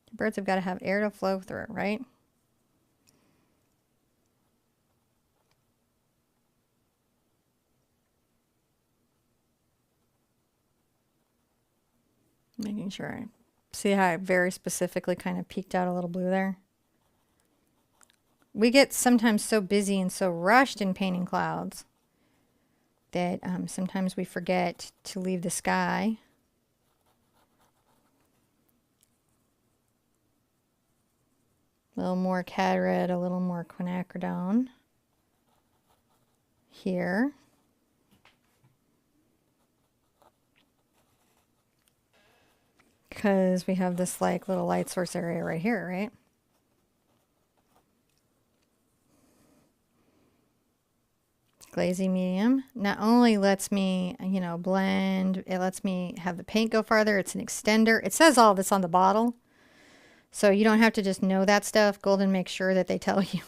The birds have got to have air to flow through, right? Making sure I see how I very specifically kind of peeked out a little blue there. We get sometimes so busy and so rushed in painting clouds that sometimes we forget to leave the sky. A little more cad red, a little more quinacridone here. Because we have this like little light source area right here, right? Glazy medium not only lets me, you know, blend, it lets me have the paint go farther. It's an extender. It says all this on the bottle. So you don't have to just know that stuff. Golden makes sure that they tell you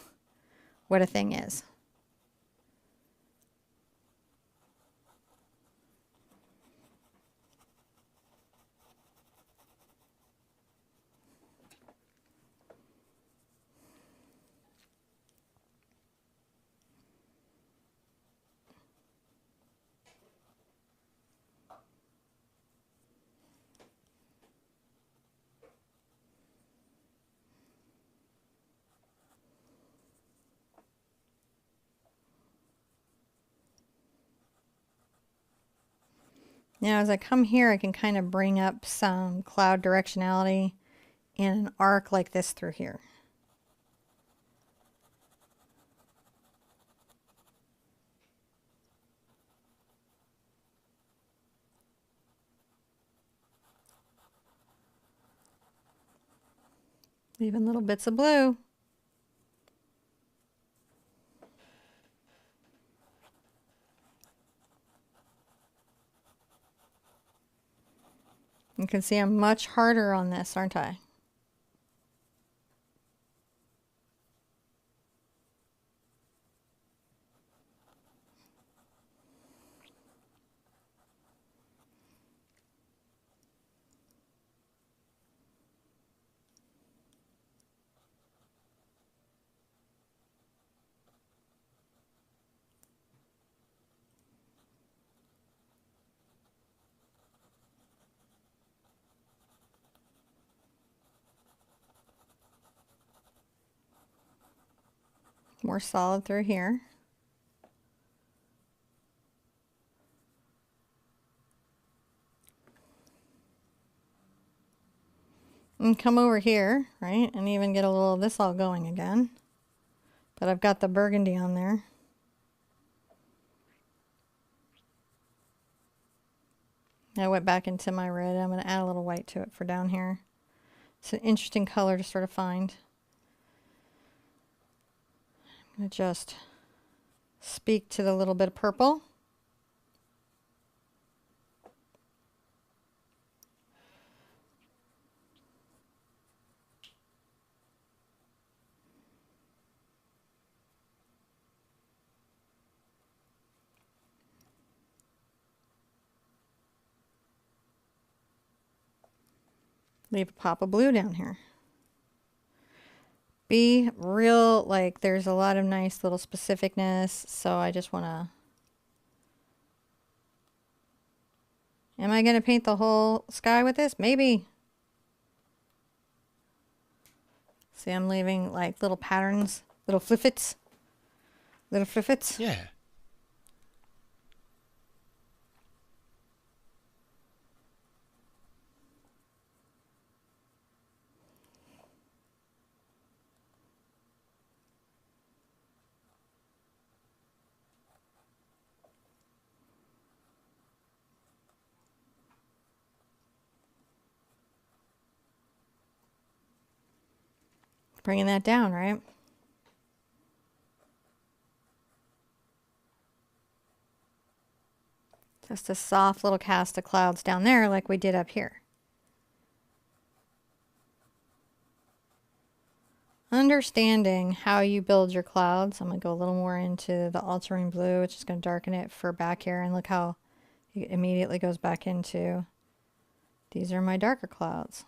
what a thing is. Now as I come here, I can kind of bring up some cloud directionality in an arc like this through here. Leaving little bits of blue. You can see I'm much harder on this, aren't I? More solid through here. And come over here, right? And even get a little of this all going again. But I've got the burgundy on there. I went back into my red. I'm going to add a little white to it for down here. It's an interesting color to sort of find. I'm going to just speak to the little bit of purple. Leave a pop of blue down here. Be real, like there's a lot of nice little specificness, so I just want to... Am I going to paint the whole sky with this? Maybe. See, I'm leaving like little patterns, little fliffits. Little fliffits. Yeah. Bringing that down, right? Just a soft little cast of clouds down there like we did up here. Understanding how you build your clouds. I'm going to go a little more into the ultramarine blue, which is going to darken it for back here. And look how it immediately goes back into, these are my darker clouds.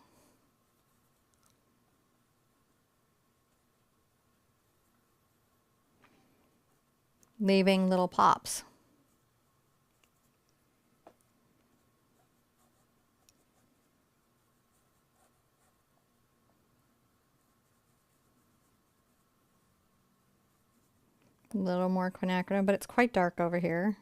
Leaving little pops. A little more quinacridone, but it's quite dark over here.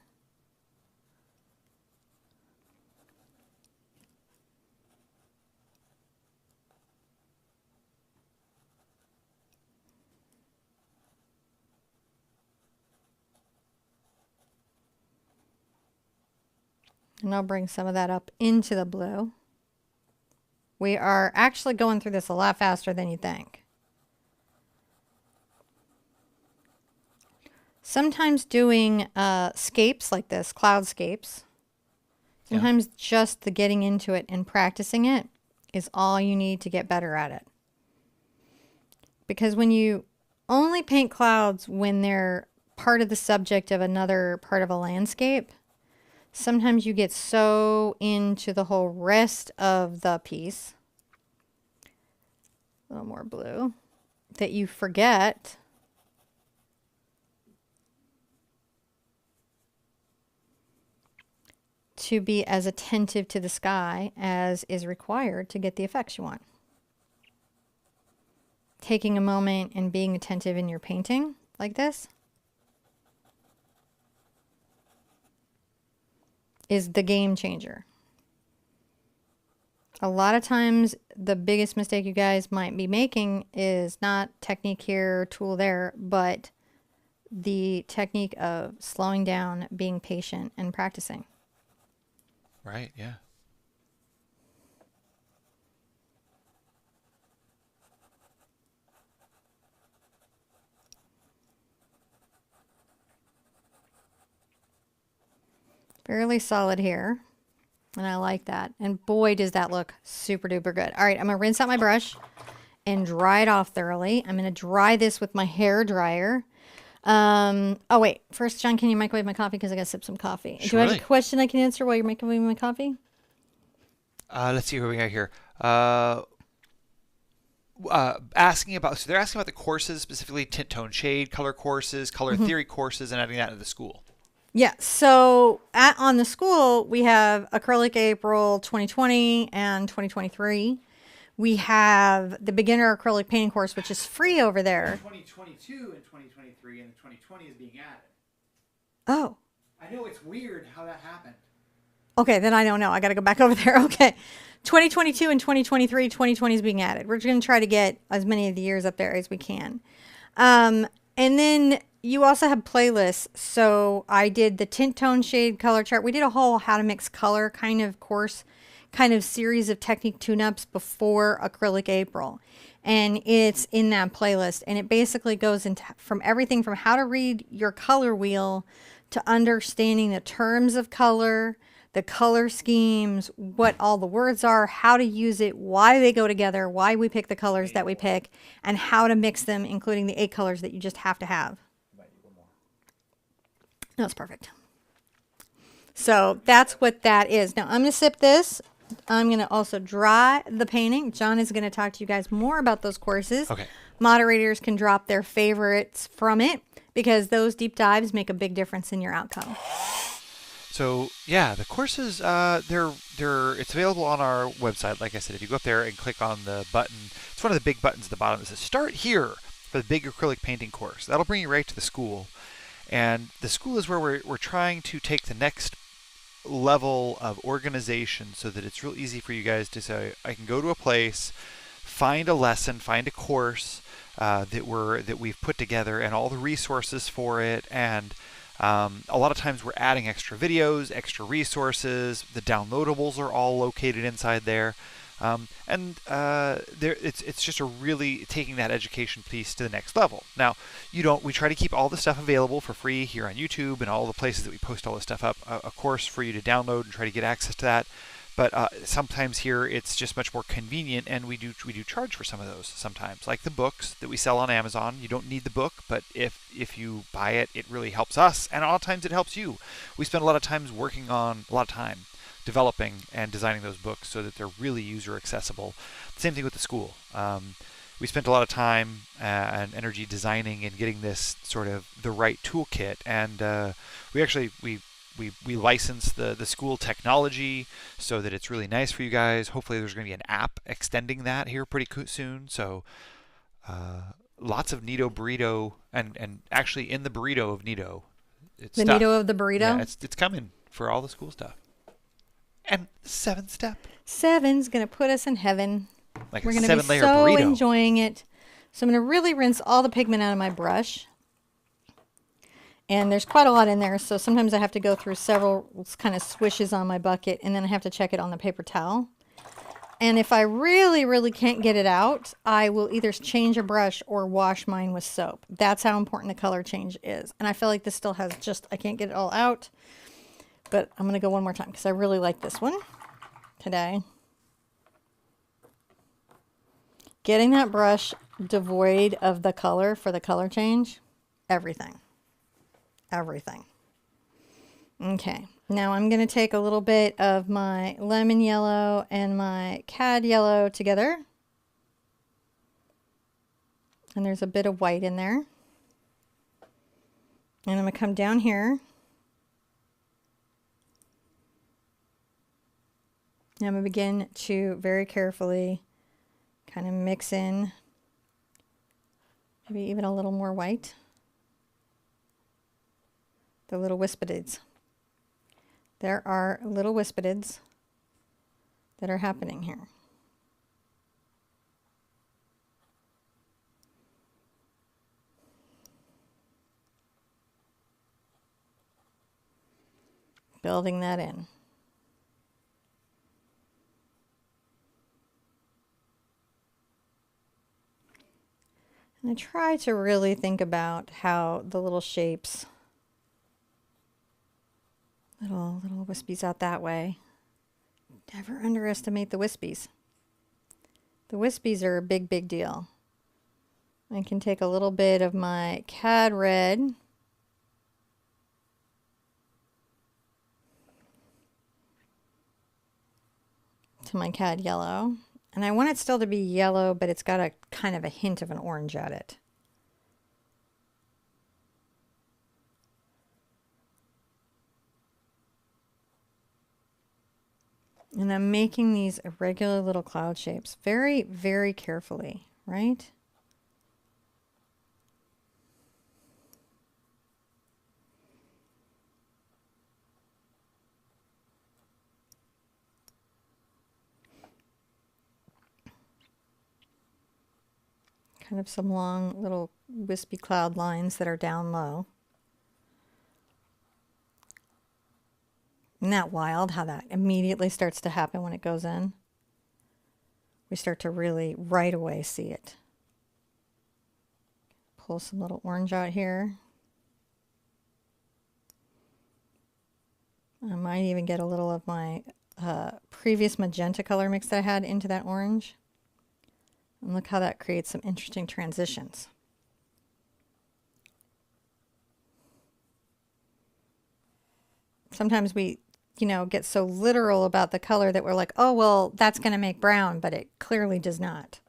And I'll bring some of that up into the blue. We are actually going through this a lot faster than you think. Sometimes doing scapes like this, cloudscapes, sometimes just the getting into it and practicing it is all you need to get better at it. Because when you only paint clouds when they're part of the subject of another part of a landscape, sometimes you get so into the whole rest of the piece, a little more blue, that you forget to be as attentive to the sky as is required to get the effects you want. Taking a moment and being attentive in your painting like this is the game changer. A lot of times the biggest mistake you guys might be making is not technique here, tool there, but the technique of slowing down, being patient, and practicing. Right, yeah. Fairly solid here. And I like that. And boy, does that look super duper good. All right, I'm going to rinse out my brush and dry it off thoroughly. I'm going to dry this with my hair dryer. Oh, wait. First, John, can you microwave my coffee? Because I got to sip some coffee. Surely. Do I have a question I can answer while you're microwaving my coffee? Let's see what we got here. Asking about, so they're asking about the courses, specifically tint, tone, shade, color courses, color theory courses, and adding that to the school. Yeah, so on the school, we have Acrylic April 2020 and 2023. We have the beginner acrylic painting course, which is free over there. 2022 and 2023, and the 2020 is being added. Oh. I know it's weird how that happened. Okay, then I don't know. I got to go back over there. Okay. 2022 and 2023, 2020 is being added. We're going to try to get as many of the years up there as we can. And then you also have playlists. So I did the tint, tone, shade, color chart. We did a whole how to mix color kind of course, kind of series of technique tune-ups before Acrylic April. And it's in that playlist. And it basically goes into from everything from how to read your color wheel to understanding the terms of color, the color schemes, what all the words are, how to use it, why they go together, why we pick the colors that we pick, and how to mix them, including the 8 colors that you just have to have. No, it's perfect. So that's what that is. Now I'm going to sip this. I'm going to also dry the painting. John is going to talk to you guys more about those courses. Okay. Moderators can drop their favorites from it because those deep dives make a big difference in your outcome. So yeah, the courses, it's available on our website. Like I said, if you go up there and click on the button, it's one of the big buttons at the bottom that says "Start here" for the big acrylic painting course. That'll bring you right to the school, and the school is where we're trying to take the next level of organization so that it's real easy for you guys to say, I can go to a place, find a lesson, find a course that we've put together, and all the resources for it, and a lot of times we're adding extra videos, extra resources. The downloadables are all located inside there. It's just a really taking that education piece to the next level. Now, we try to keep all the stuff available for free here on YouTube and all the places that we post all this stuff up, of course, for you to download and try to get access to that. But sometimes here it's just much more convenient, and we do charge for some of those sometimes, like the books that we sell on Amazon. You don't need the book, but if you buy it, it really helps us, and a lot of times it helps you. We spend a lot of time developing and designing those books so that they're really user accessible. Same thing with the school. We spent a lot of time and energy designing and getting this sort of the right toolkit, and we license the school technology so that it's really nice for you guys. Hopefully there's going to be an app extending that here pretty soon. So lots of Neato burrito, and actually in the burrito of Neato. The Neato of the burrito? Yeah, it's coming for all the school stuff. And 7-step. 7's going to put us in heaven. Like We're a going to be 7-layer so burrito. enjoying it. So I'm going to really rinse all the pigment out of my brush. And there's quite a lot in there, so sometimes I have to go through several kind of swishes on my bucket, and then I have to check it on the paper towel. And if I really, really can't get it out, I will either change a brush or wash mine with soap. That's how important the color change is. And I feel like this still has I can't get it all out. But I'm going to go one more time because I really like this one today. Getting that brush devoid of the color for the color change, everything. Everything. Okay, now I'm going to take a little bit of my lemon yellow and my cad yellow together. And there's a bit of white in there. And I'm going to come down here. And I'm going to begin to very carefully kind of mix in maybe even a little more white. The little wispadids. There are little wispidids that are happening here. Building that in. And I try to really think about how the little shapes, little wispies out that way. Never underestimate the wispies. The wispies are a big, big deal. I can take a little bit of my cad red to my cad yellow. And I want it still to be yellow, but it's got a kind of a hint of an orange at it. And I'm making these irregular little cloud shapes very, very carefully, right? Kind of some long little wispy cloud lines that are down low. Isn't that wild how that immediately starts to happen when it goes in? We start to really right away see it. Pull some little orange out here. I might even get a little of my previous magenta color mix that I had into that orange. And look how that creates some interesting transitions. Sometimes we, get so literal about the color that we're like, oh, well, that's going to make brown, but it clearly does not.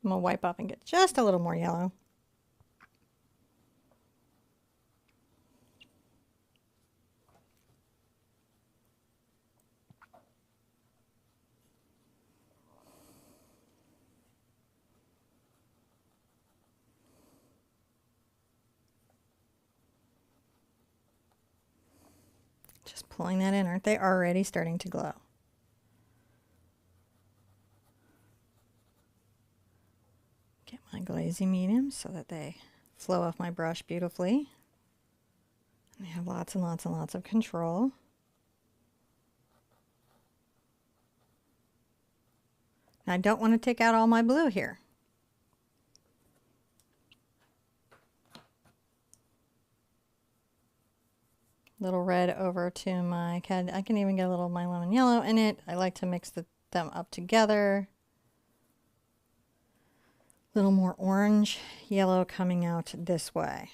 I'm going to wipe up and get just a little more yellow. Just pulling that in. Aren't they already starting to glow? Get my glazy mediums so that they flow off my brush beautifully. And they have lots and lots and lots of control. Now, I don't want to take out all my blue here. Little red over to my cad. I can even get a little of my lemon yellow in it. I like to mix them up together. Little more orange, yellow coming out this way.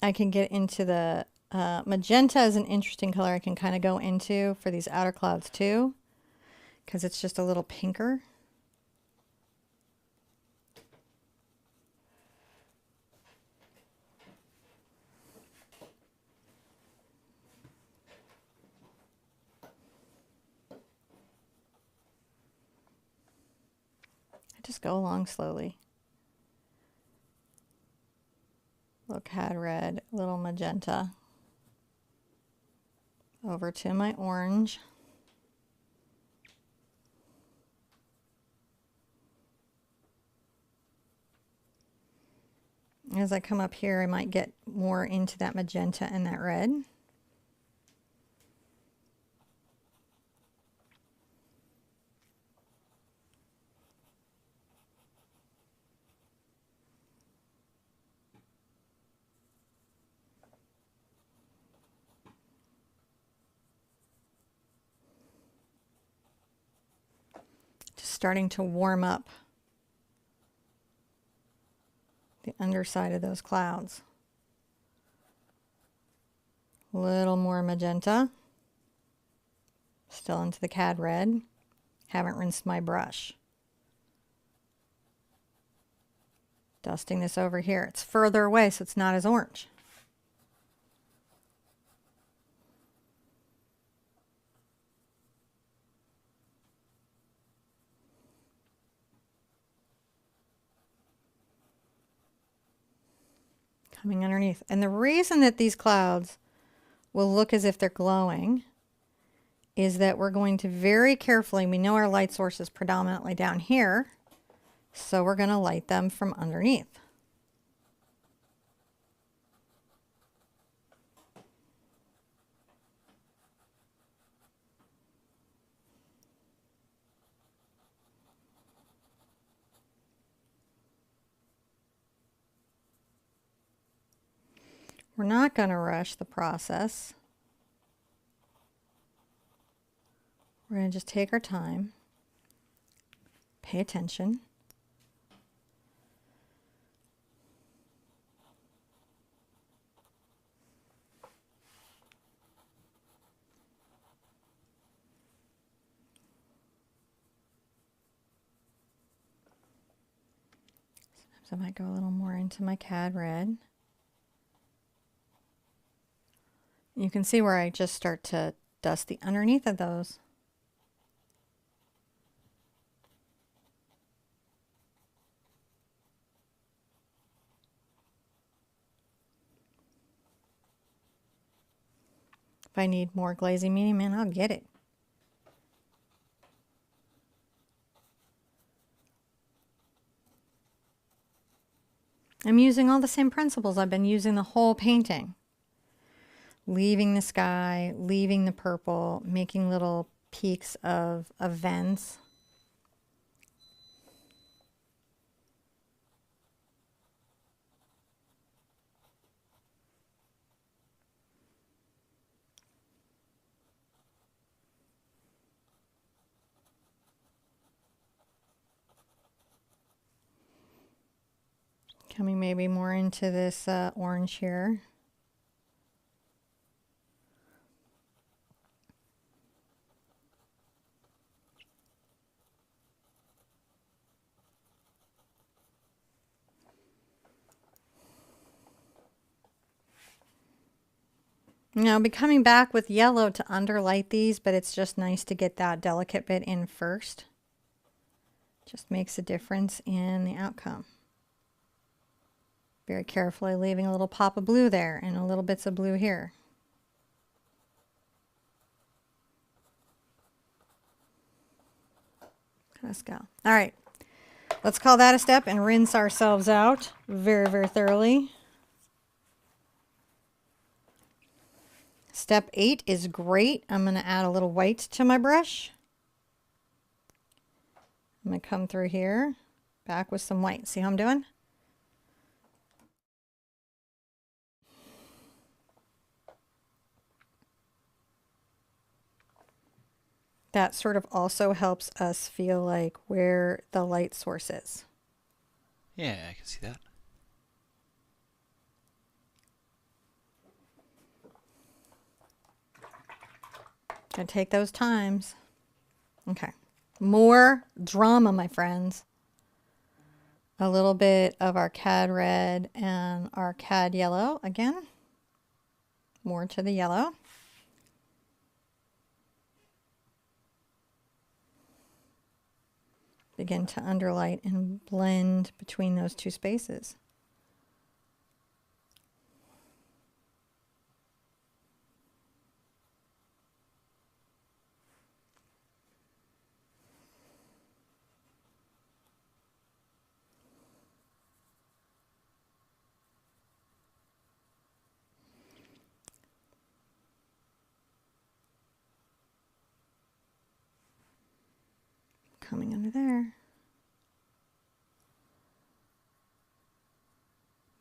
I can get into the magenta is an interesting color I can kind of go into for these outer clouds too, because it's just a little pinker. Just go along slowly. Little cad red, little magenta. Over to my orange. As I come up here, I might get more into that magenta and that red. Starting to warm up the underside of those clouds. A little more magenta. Still into the cad red. Haven't rinsed my brush. Dusting this over here. It's further away, so it's not as orange. Coming underneath. And the reason that these clouds will look as if they're glowing is that we're going to very carefully, we know our light source is predominantly down here, so we're going to light them from underneath. We're not going to rush the process. We're going to just take our time, pay attention. Sometimes I might go a little more into my cad red. You can see where I just start to dust the underneath of those. If I need more glazy medium, man, I'll get it. I'm using all the same principles I've been using the whole painting. Leaving the sky, leaving the purple, making little peaks of vents. Coming maybe more into this orange here. Now I'll be coming back with yellow to underlight these, but it's just nice to get that delicate bit in first. Just makes a difference in the outcome. Very carefully leaving a little pop of blue there and a little bits of blue here. Let's go. All right, let's call that a step and rinse ourselves out very, very thoroughly. Step 8 is great. I'm going to add a little white to my brush. I'm going to come through here, back with some white. See how I'm doing? That sort of also helps us feel like where the light source is. Yeah, I can see that. Gotta take those times. Okay. More drama, my friends. A little bit of our cad red and our cad yellow again. More to the yellow. Begin to underlight and blend between those two spaces. Coming under there.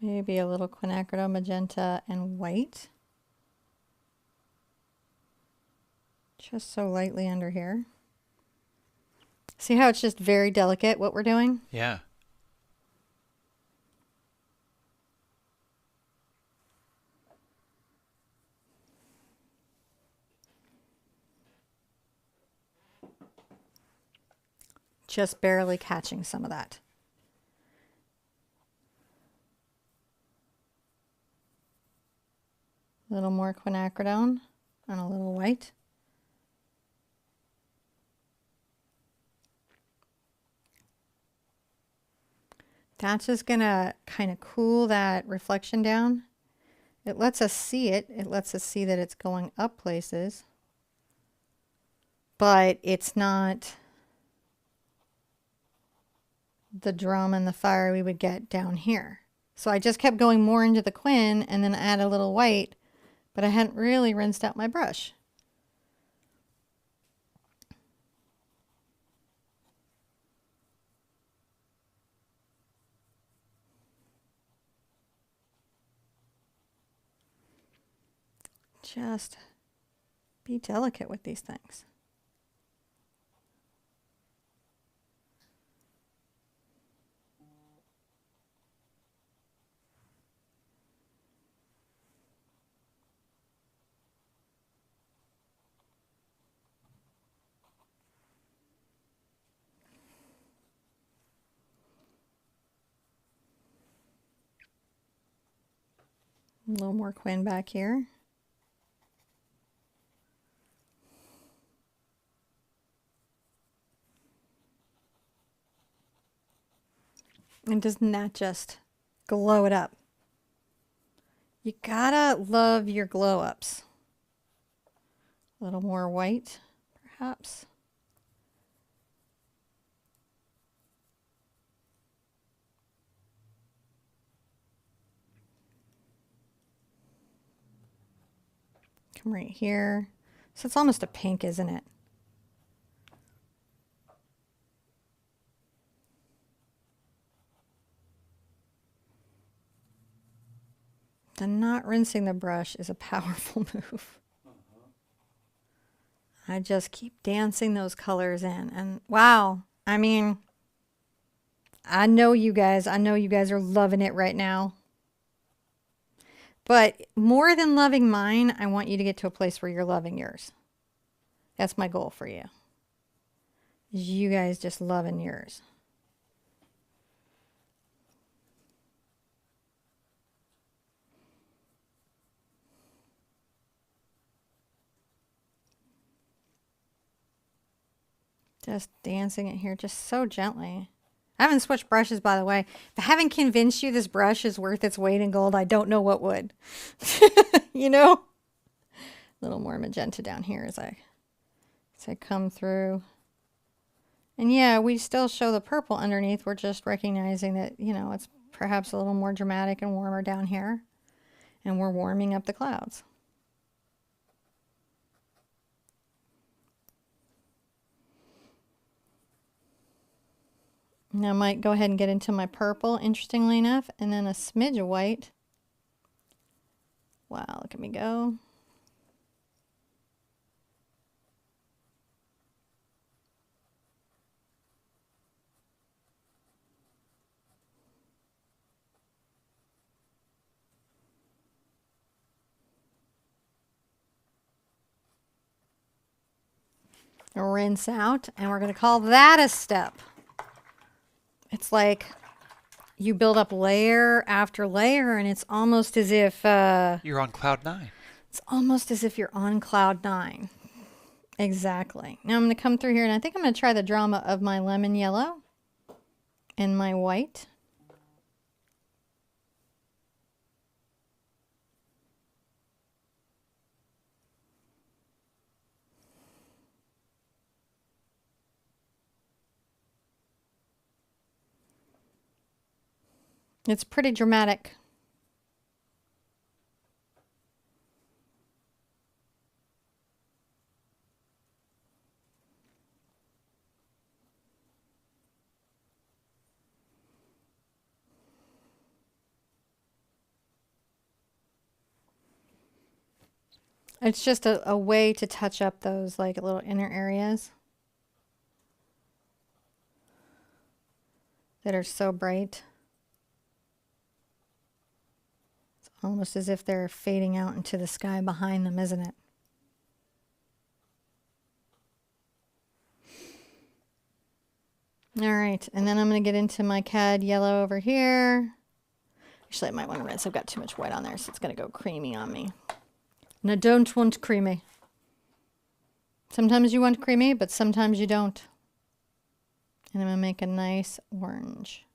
Maybe a little quinacridone magenta and white. Just so lightly under here. See how it's just very delicate what we're doing? Yeah. Just barely catching some of that. A little more quinacridone and a little white. That's just gonna kind of cool that reflection down. It lets us see it. It lets us see that it's going up places. But it's not the drum and the fire we would get down here. So I just kept going more into the quin and then add a little white, but I hadn't really rinsed out my brush. Just be delicate with these things. A little more quin back here. And doesn't that just glow it up? You gotta love your glow ups. A little more white, perhaps. Come right here. So it's almost a pink, isn't it? The not rinsing the brush is a powerful move. I just keep dancing those colors in. And wow, I mean, I know you guys are loving it right now. But more than loving mine, I want you to get to a place where you're loving yours. That's my goal for you. You guys just loving yours. Just dancing it here just so gently. I haven't switched brushes, by the way. If I haven't convinced you this brush is worth its weight in gold, I don't know what would. You know? A little more magenta down here as I come through. And yeah, we still show the purple underneath. We're just recognizing that, you know, it's perhaps a little more dramatic and warmer down here. And we're warming up the clouds. Now I might go ahead and get into my purple, interestingly enough, and then a smidge of white. Wow, look at me go. Rinse out, and we're going to call that a step. It's like you build up layer after layer, and it's almost as if you're on cloud 9. It's almost as if you're on cloud 9. Exactly. Now I'm going to come through here, and I think I'm going to try the drama of my lemon yellow and my white. It's pretty dramatic. It's just a way to touch up those like little inner areas that are so bright. Almost as if they're fading out into the sky behind them, isn't it? All right, and then I'm going to get into my cad yellow over here. Actually, I might want to rinse. I've got too much white on there, so it's going to go creamy on me. And I don't want creamy. Sometimes you want creamy, but sometimes you don't. And I'm going to make a nice orange.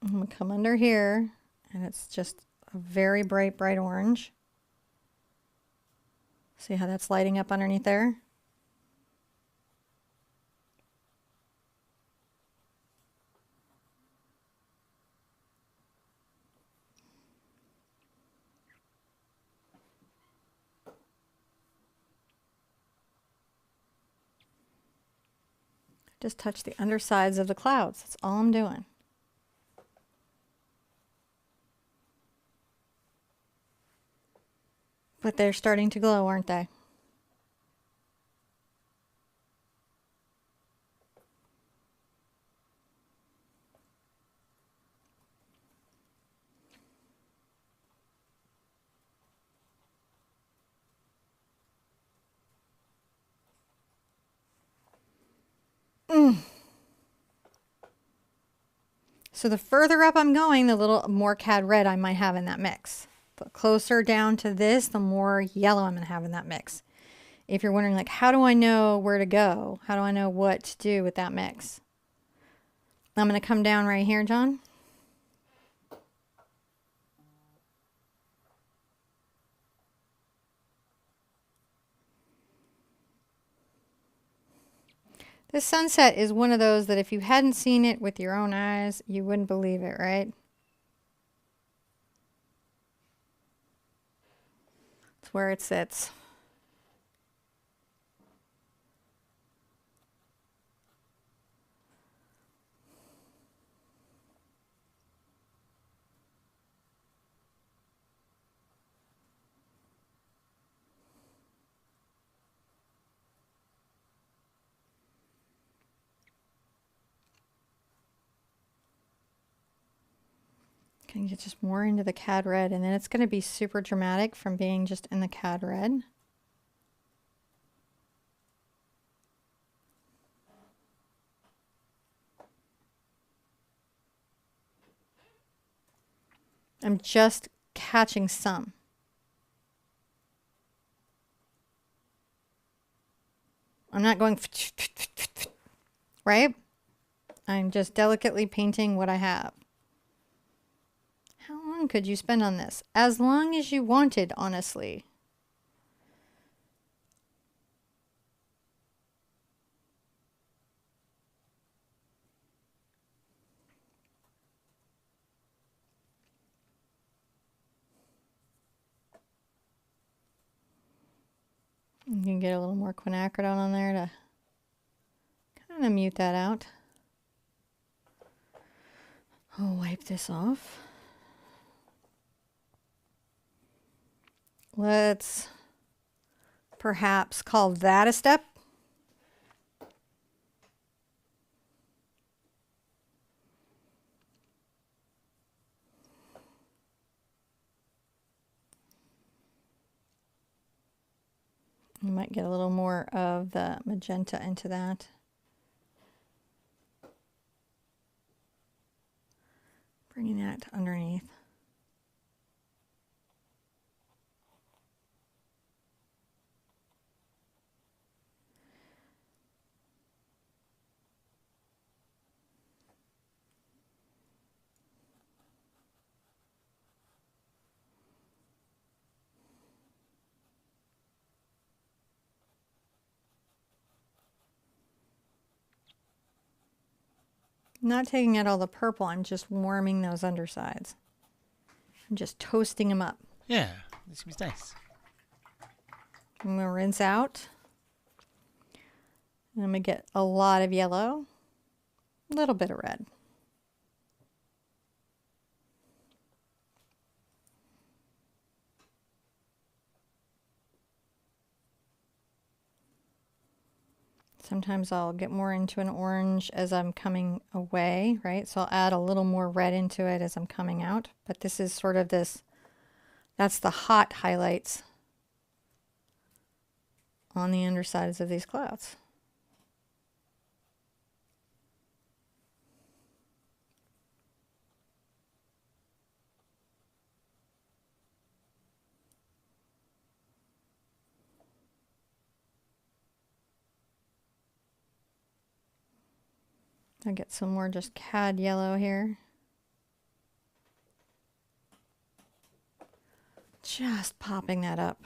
I'm going to come under here, and it's just a very bright, bright orange. See how that's lighting up underneath there? Just touch the undersides of the clouds. That's all I'm doing. But they're starting to glow, aren't they? So the further up I'm going, the little more cad red I might have in that mix. The closer down to this, the more yellow I'm going to have in that mix. If you're wondering, like, how do I know where to go? How do I know what to do with that mix? I'm going to come down right here, John. This sunset is one of those that if you hadn't seen it with your own eyes, you wouldn't believe it, right? It's where it sits. Can get just more into the cad red, and then it's going to be super dramatic from being just in the cad red. I'm just catching some. I'm not going, right? I'm just delicately painting what I have. How long could you spend on this? As long as you wanted, honestly. You can get a little more quinacridone on there to kind of mute that out. I'll wipe this off. Let's perhaps call that a step. You might get a little more of the magenta into that. Bringing that underneath. Not taking out all the purple, I'm just warming those undersides. I'm just toasting them up. Yeah, this seems nice. I'm going to rinse out. And I'm going to get a lot of yellow, a little bit of red. Sometimes I'll get more into an orange as I'm coming away, right? So I'll add a little more red into it as I'm coming out. But this is sort of this, that's the hot highlights on the undersides of these clouds. I'll get some more just cad yellow here. Just popping that up.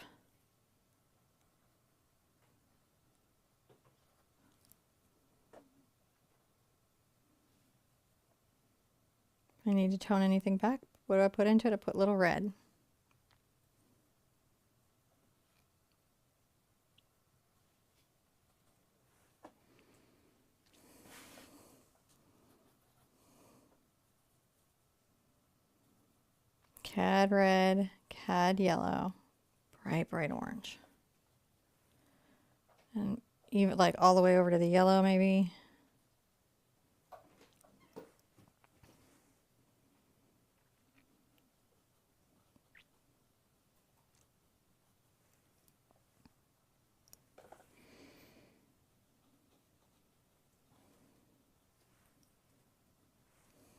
I need to tone anything back. What do I put into it? I put little red. Cad red, cad yellow, bright, bright orange. And even like all the way over to the yellow maybe.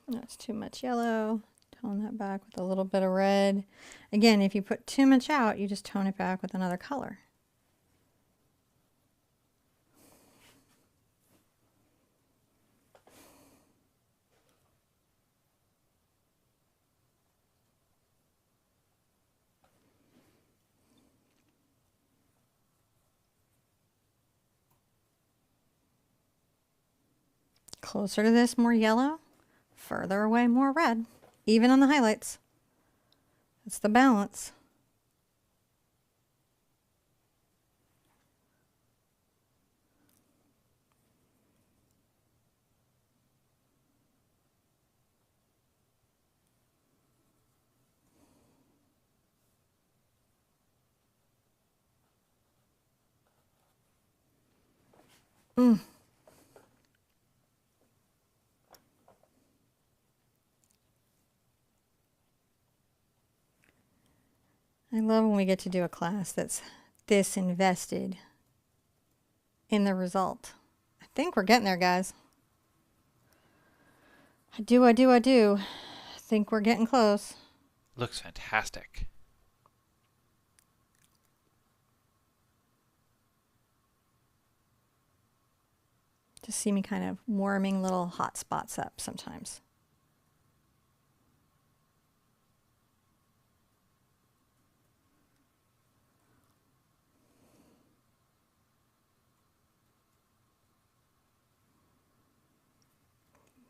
That's too much yellow. Tone that back with a little bit of red. Again, if you put too much out, you just tone it back with another color. Closer to this, more yellow. Further away, more red. Even on the highlights. It's the balance. I love when we get to do a class that's this invested in the result. I think we're getting there, guys. I do. I think we're getting close. Looks fantastic. Just see me kind of warming little hot spots up sometimes.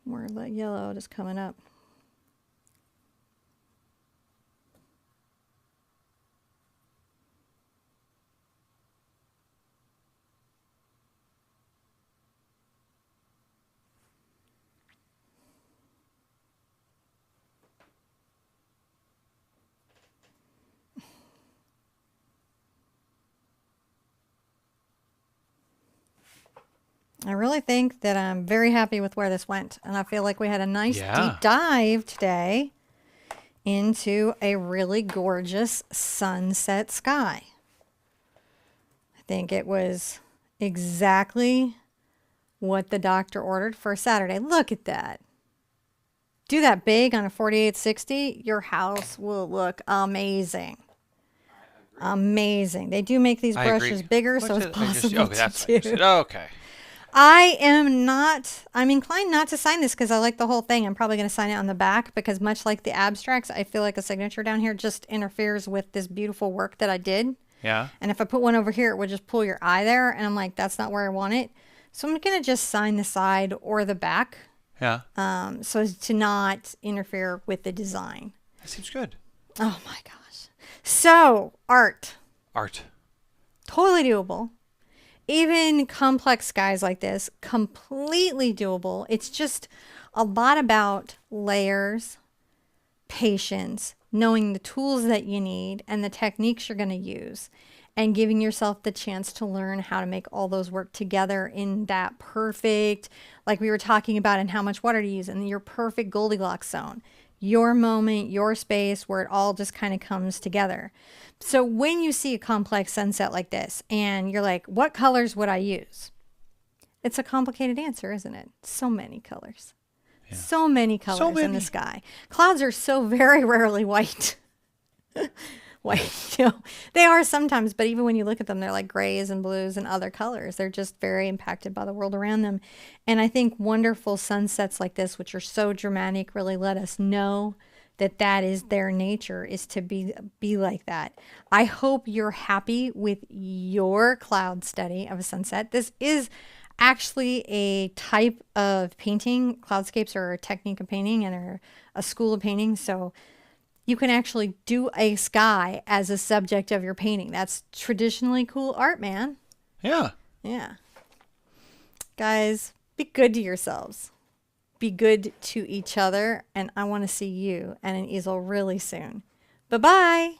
More of that yellow just coming up. I really think that I'm very happy with where this went. And I feel like we had a nice deep dive today into a really gorgeous sunset sky. I think it was exactly what the doctor ordered for Saturday. Look at that. Do that big on a 4860, your house will look amazing. Amazing. They do make these brushes bigger, so it's possible to do. Okay. I'm inclined not to sign this because I like the whole thing. I'm probably going to sign it on the back because much like the abstracts, I feel like a signature down here just interferes with this beautiful work that I did. Yeah. And if I put one over here, it would just pull your eye there. And I'm like, that's not where I want it. So I'm going to just sign the side or the back. Yeah. So as to not interfere with the design. That seems good. Oh my gosh. So art. Totally doable. Even complex skies like this, completely doable. It's just a lot about layers, patience, knowing the tools that you need and the techniques you're going to use, and giving yourself the chance to learn how to make all those work together in that perfect, like we were talking about, and how much water to use, and your perfect Goldilocks zone. Your moment, your space, where it all just kind of comes together. So when you see a complex sunset like this and you're like, what colors would I use? It's a complicated answer, isn't it? So many colors. Yeah. So many colors in the sky. Clouds are so very rarely white. white. You know, they are sometimes, but even when you look at them, they're like grays and blues and other colors. They're just very impacted by the world around them. And I think wonderful sunsets like this, which are so dramatic, really let us know that that is their nature, is to be like that. I hope you're happy with your cloud study of a sunset. This is actually a type of painting. Cloudscapes are a technique of painting and are a school of painting. So you can actually do a sky as a subject of your painting. That's traditionally cool art, man. Yeah. Yeah. Guys, be good to yourselves. Be good to each other. And I want to see you and an easel really soon. Bye-bye.